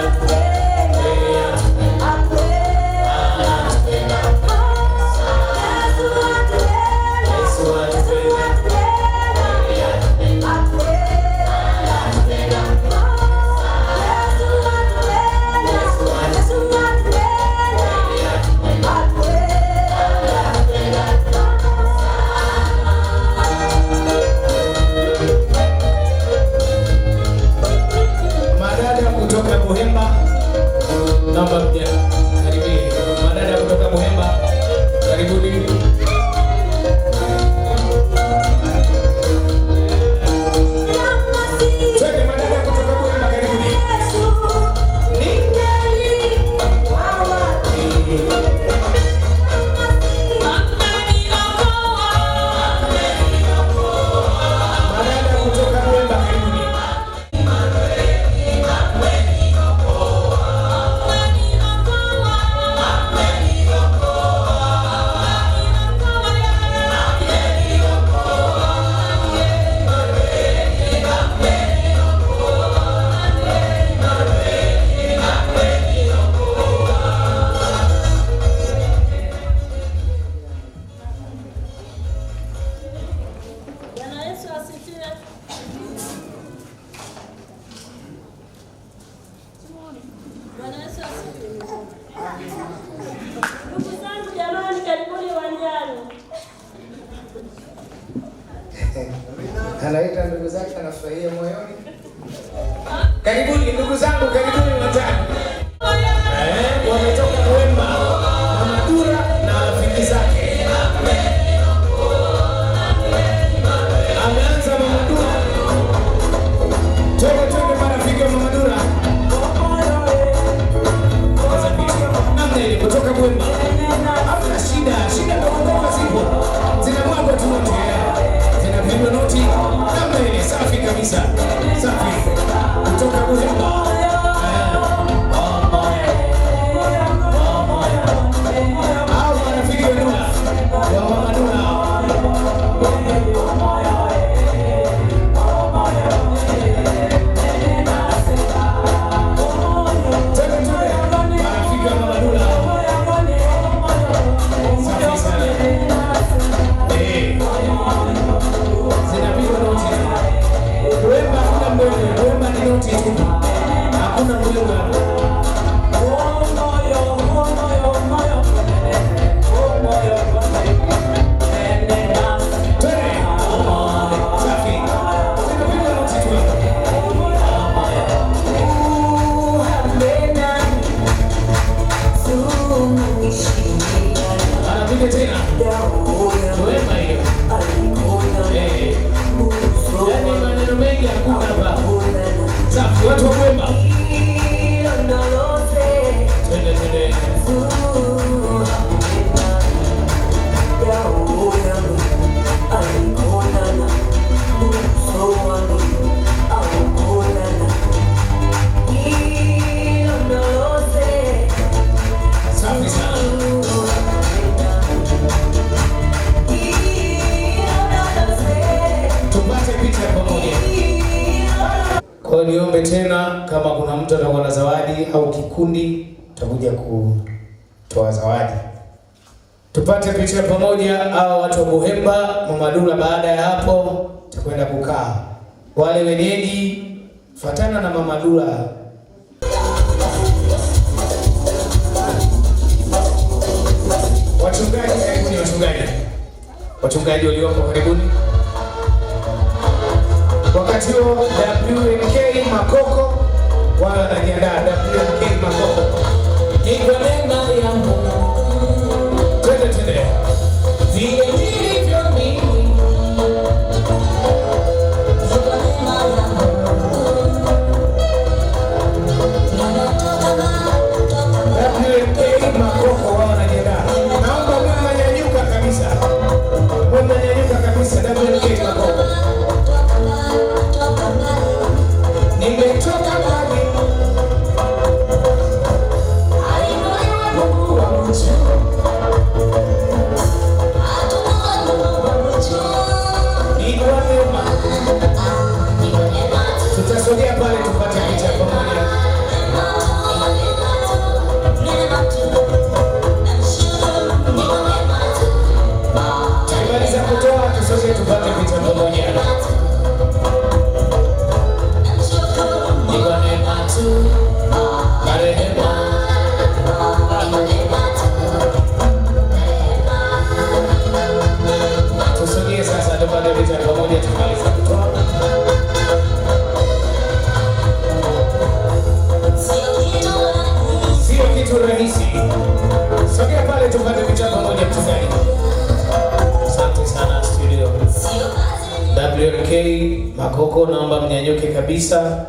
Anaita ndugu zake, anafurahia moyoni. Karibuni ndugu zangu, karibuni watano. Wametoka Wemba, Mamadura na rafiki zake. Ameanza Mamadura. Twende marafiki wa Mamadura. Kaza picha. Namna ile kutoka Wemba. Hamna shida ndogo zipo. Zinamwagwa tu wote. Zinapigwa noti. Namna ile safi kabisa. Safi. Kutoka Wemba. Kwa niombe tena, kama kuna mtu atakuwa na zawadi au kikundi tutakuja kutoa zawadi. Tupate picha pamoja au watu wa Buhemba, Mamadura. Baada ya hapo tutakwenda kukaa. Wale wenyeji fatana na Mamadura. Wachungaji karibuni, wachungaji waliopo karibuni. Wakati huo WNK Makoko wanajiandaa. WNK Makoko ni kwa neema ya Mungu. Twende vile nilivyo mimi. WNK Makoko wanajiandaa. Naomba mnyanyuka kabisa. WNK Makoko. Nimetoka mbali. Tutasogea pale tupate picha pamoja. Tukimaliza kutoa tusogee tupate picha pamoja. Tusogee sasa tupate picha pamoja tukimaliza kutoa. Sio kitu rahisi. Sogea pale tupate picha pamoja mtazamaji. Asante sana studio. WNK Makoko, naomba mnyanyuke kabisa.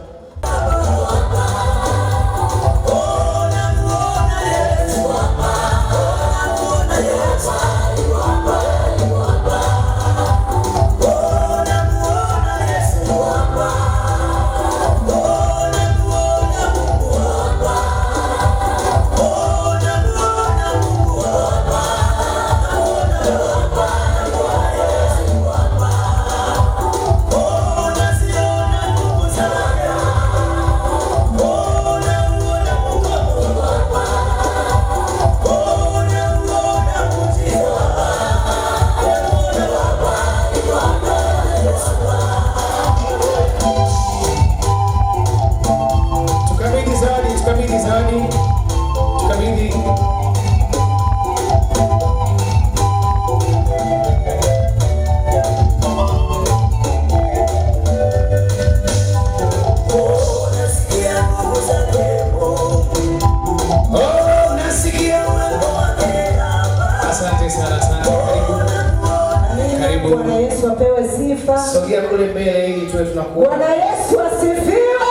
Karibu. Bwana Yesu apewe sifa. Sogea kule mbele ili tuwe tunakuona. Bwana Yesu asifiwe.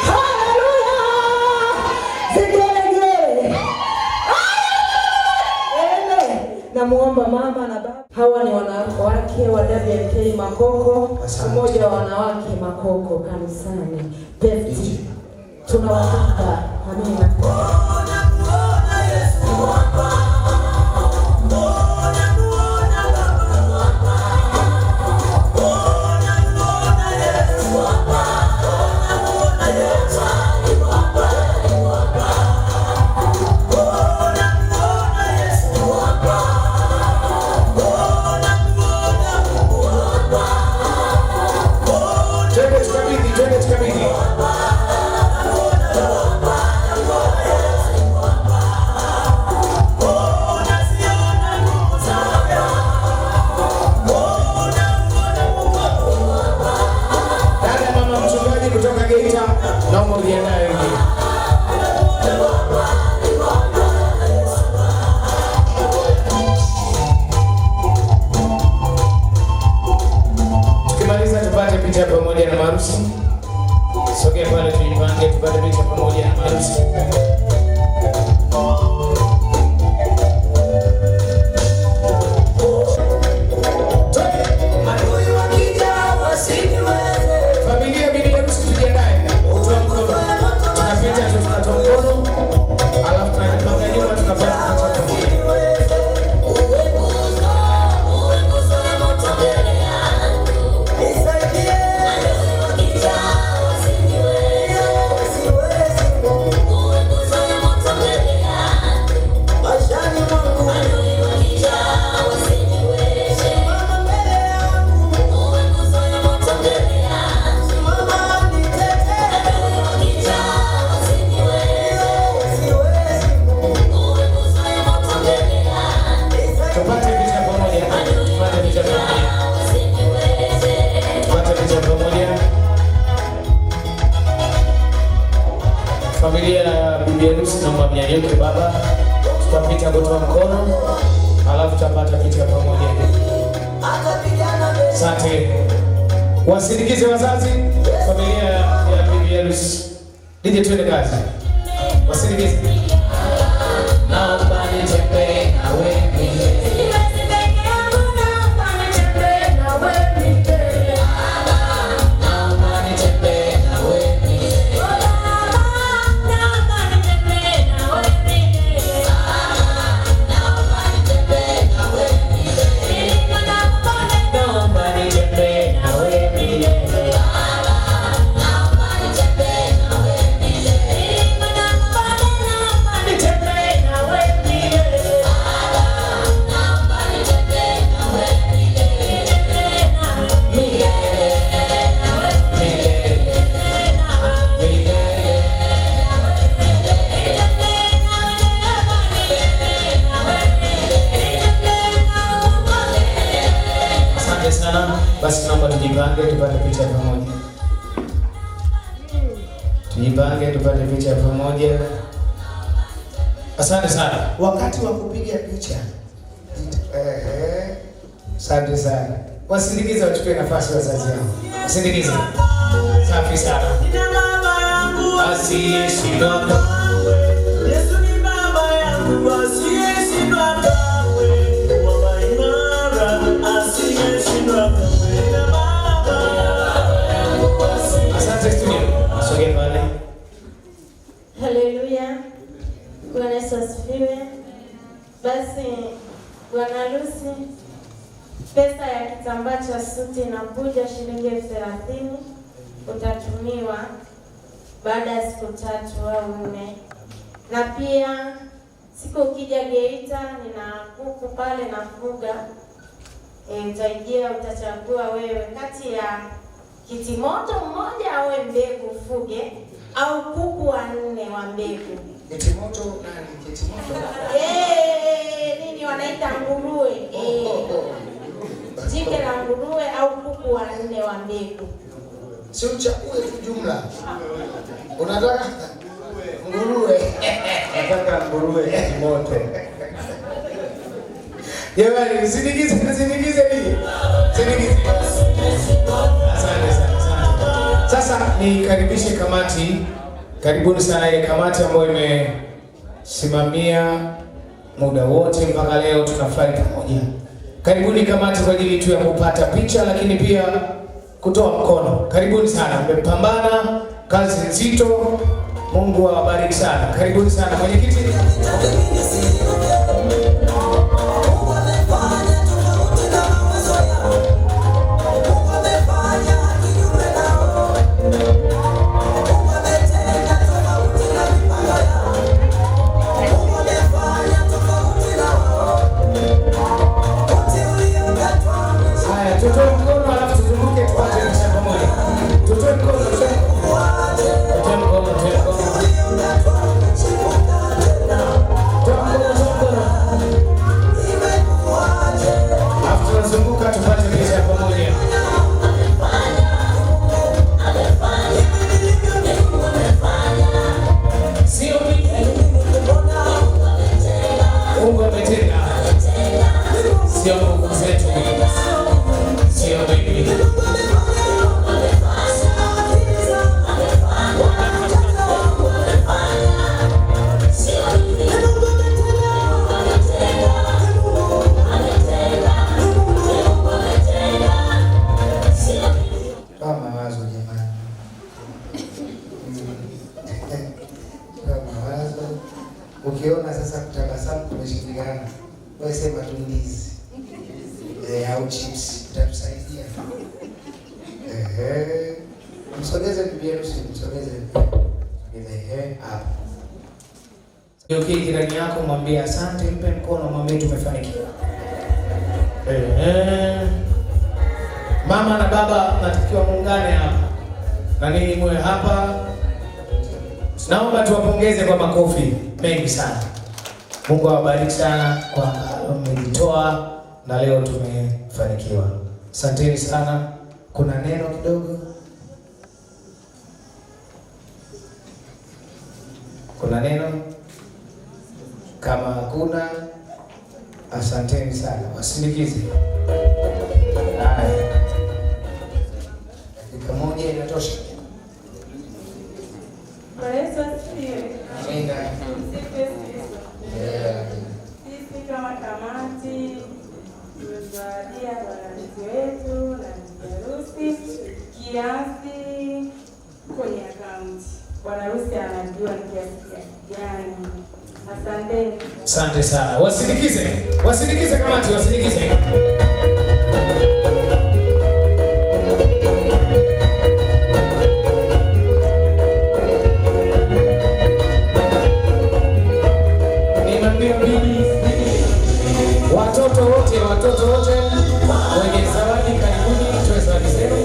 Haleluya. Zigele. Namuomba mama na baba. Hawa ni wanawake wa WMK Makoko, mmoja wa wanawake Makoko kanisani. Pefti. Tunawataka. Amina. Tukimaliza tupate picha pamoja na maharusi. Sogea pale tujipange tupate picha pamoja na maharusi. Familia bibi harusi tujiandae. Tutoa mkono. Tunapita tunatoa mkono. Alafu tunapanga nyuma tunapata familia ya bibi harusi na mama yake baba. Tutapita kutoa mkono, alafu tutapata picha pamoja. Asante. Wasindikize wazazi, familia ya bibi harusi. Nije tuende kazi. Wasindikize. Naomba nitembee na wewe. Basi naomba tujipange tupate picha pamoja. Tujipange tupate picha pamoja. Asante sana. Wakati wa kupiga picha. Asante sana. Wasindikize wachukue nafasi wazazi wao. Wasindikize. Safi sana. Asiyeshindwa kamwe. Yesu ni baba yangu asiyeshindwa kamwe. Baba imara asiyeshindwa kamwe. Haleluya. Bwana Yesu asifiwe. Basi bwana harusi, pesa ya kitambaa cha suti inakuja shilingi 30,000 utatumiwa baada ya siku 3 au 4. Na pia siku ukija Geita nina kuku pale nafuga. Utaingia utachagua wewe kati ya kitimoto mmoja au mbegu fuge au kuku 4 wa mbegu. Kitimoto nani? Kitimoto. Nini wanaita nguruwe. Jike la nguruwe au kuku 4 wa mbegu. Si uchague tu jumla. Unataka nguruwe. Nataka nguruwe kitimoto. Jamani, sindikize hii. Sindikize. Asante sana. Sasa nikaribishe kamati. Karibuni sana ile kamati ambayo imesimamia muda wote mpaka leo tunafurahi pamoja. Karibuni kamati kwa ajili tu ya kupata picha lakini pia kutoa mkono. Karibuni sana. Mmepambana kazi nzito. Mungu awabariki sana. Karibuni sana mwenyekiti. Ukiona sasa kutabasamu kumeshindikana, wewe sema tu ndizi au chips itatusaidia. Msogeze bibi harusi, msogeze. Hapo. Okay, jirani yako mwambie asante, mpe mkono, mwambie tumefanikiwa. Mama na baba natakiwa muungane hapa. Na nini mwe hapa? Naomba tuwapongeze kwa makofi mengi sana. Mungu awabariki sana kwa mmejitoa na leo tumefanikiwa. Asanteni sana. Kuna neno kidogo? Kuna neno? Kama hakuna, asanteni sana. Wasindikize. Haya. Dakika moja inatosha. Sisi kama kamati tumezawadia bwana wetu na harusi kiasi kwenye akaunti. Bwana harusi anajua ni kiasi gani. Asante. Asante sana. Wasindikize kamati, wasindikize. Watoto wote wenye zawadi karibuni, tuwe zawadi zenu.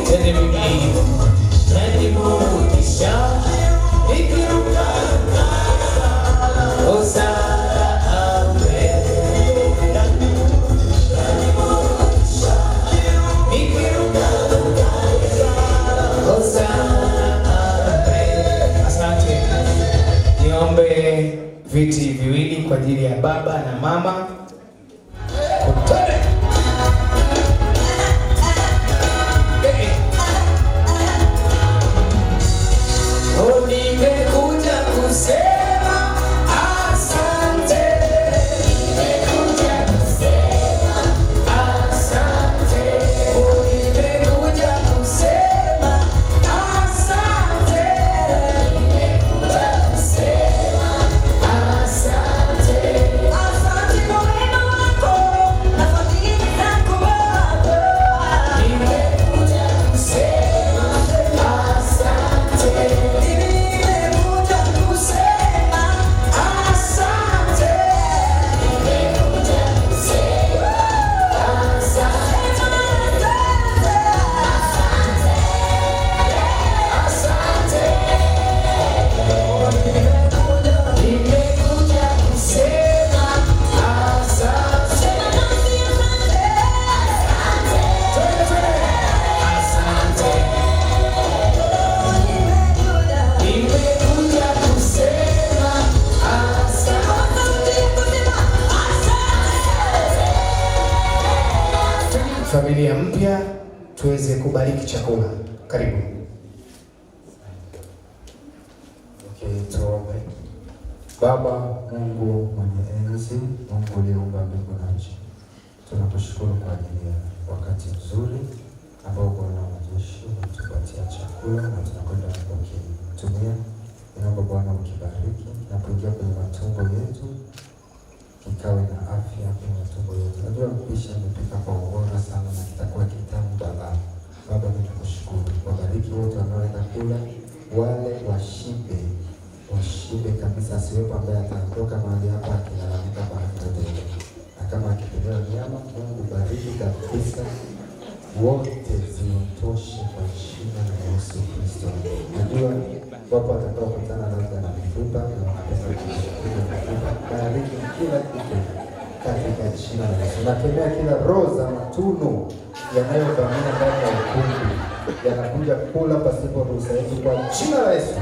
Tende bibi, tende murudisha, ikiruka osara awe. Ikiruka osara awe. Asante. Niombe viti viwili kwa ajili ya baba na mama. Nimekuja kusema asante. Nimekuja kusema asante. Nimekuja kusema asante. Nimekuja kusema asante. Asante kwa wema familia mpya tuweze kubariki chakula. Karibu. Okay, tuombe. Baba Mungu mwenye enzi, Mungu uliyeumba mbingu na nchi, tunakushukuru kwa ajili ya wakati mzuri ambao Bwana wa majeshi umetupatia chakula na tunakwenda kukitumia. Ninaomba Bwana ukibariki na kuingia kwenye matumbo yetu, kikawe na afya kwenye matumbo yetu. Najua mpisha amepika kwa ubora sana na kitakuwa kitamu Baba. Baba ninakushukuru, wabariki wote wanaoenda kula, wale washibe kabisa, asiwepo ambaye ataondoka mahali hapa akilalamika kwa hoteli. Na kama akipewa nyama, Mungu bariki kabisa wote, ziotoshe kwa jina la Yesu Kristo. Najua wapo watakaokutana labda na mifupa na wanapesa kushukuru mifupa. Bariki kila kitu katika jina la Yesu. Nakemea kila roho za matunu yanayovamia ndani ya ukumbi, yanakuja kula pasipo ruhusa yetu kwa jina la Yesu.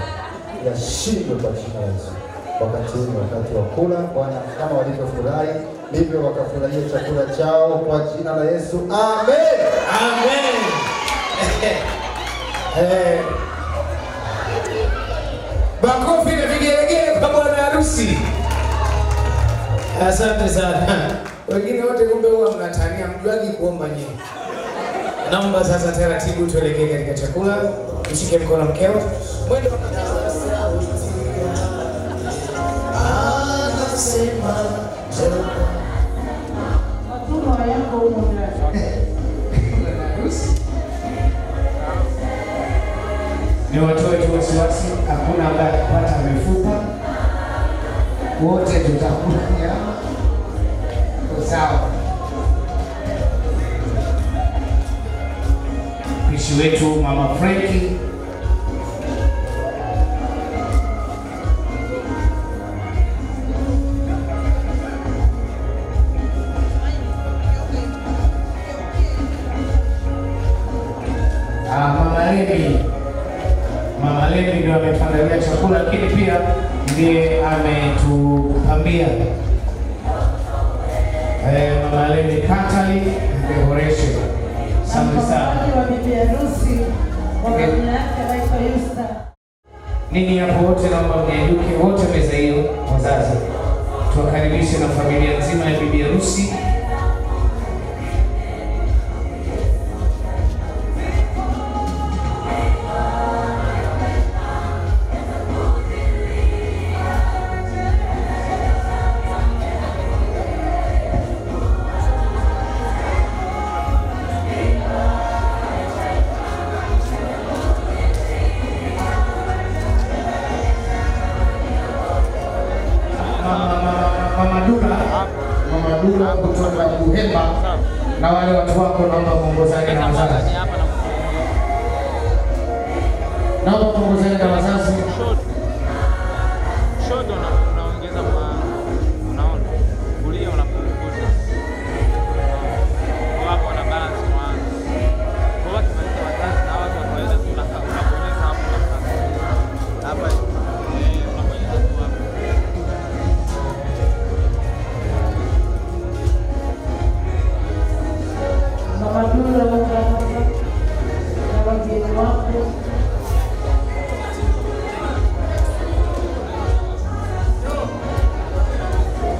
Yashindwe kwa jina la Yesu. Wakati huu ni wakati wa kula. Bwana, kama walivyofurahi ndivyo wakafurahia chakula chao kwa jina la Yesu. Amen. Amen. Makofi na vigelegele kwa bwana harusi. Asante sana. Wengine wote kumbe huwa mnatania, mjuaji kuomba nyinyi. Naomba sasa taratibu tuelekee katika chakula. Mshike mkono mkeo. Mwendo anasema Matuma yako huko ndani. Ni watoe tu wasiwasi, hakuna ambaye atapata mifupa. Wote tutakula nyama. Sawa. Mpishi wetu Mama Frankie. Mama Lemi ndio ametuandalia chakula, lakini pia ndiye ametupambia. Mama Lemi Katali Ndehoreshe. Asante sana. Nini hapo wote naomba mnyanyuke wote meza hiyo wazazi. Tuwakaribishe na familia nzima ya bibi harusi. Mama Dula kutoka Buhemba na wale watu wako naomba muongozane na wazazi. Naomba muongozane na wazazi. Shodo unaongeza unaona. Kulia unapunguza. Hapo na balance mwanzo. Kwa kimaliza wazazi na watu wanaweza tunabonyeza hapo na hapa. Unabonyeza tu hapo. Mamadula na wageni wako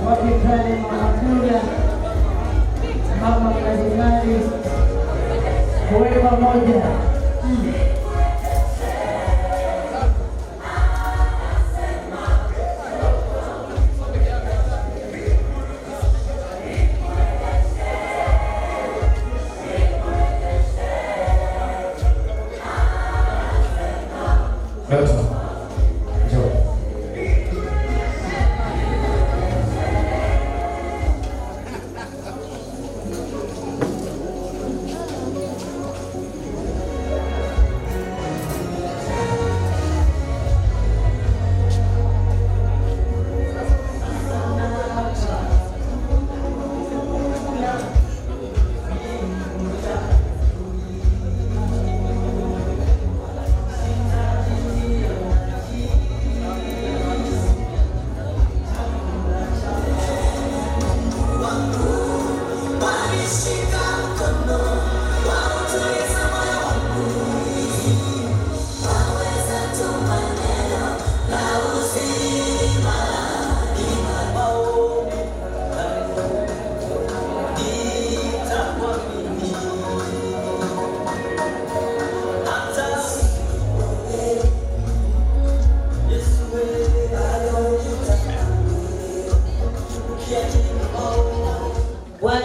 wakipale Mamadula, mama Kardinali, kuwe pamoja.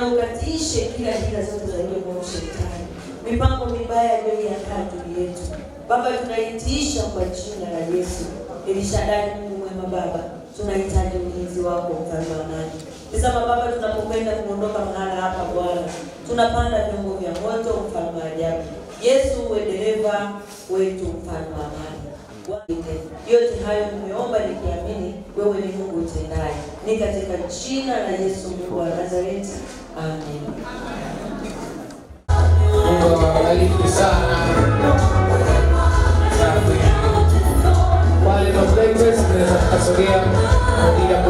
Bwana ukatishe kila hila zote za yule mwovu shetani, mipango mibaya iliyoiandaa juu yetu. Baba, tunaitiisha kwa jina la Yesu. Elishadai, Mungu mwema Baba, tunahitaji ulinzi wako mfalme wa amani. Tazama Baba, tunapokwenda kuondoka mahala hapa Bwana, tunapanda vyombo vya moto mfalme wa ajabu. Yesu uwe dereva wetu mfalme wa amani. Yote hayo nimeomba nikiamini wewe ni Mungu utendaye. Ni katika jina la Yesu Mungu wa Nazareti. Amen. Mungu awabariki sana. Wale moderators tunaweza kusogea kwa ajili ya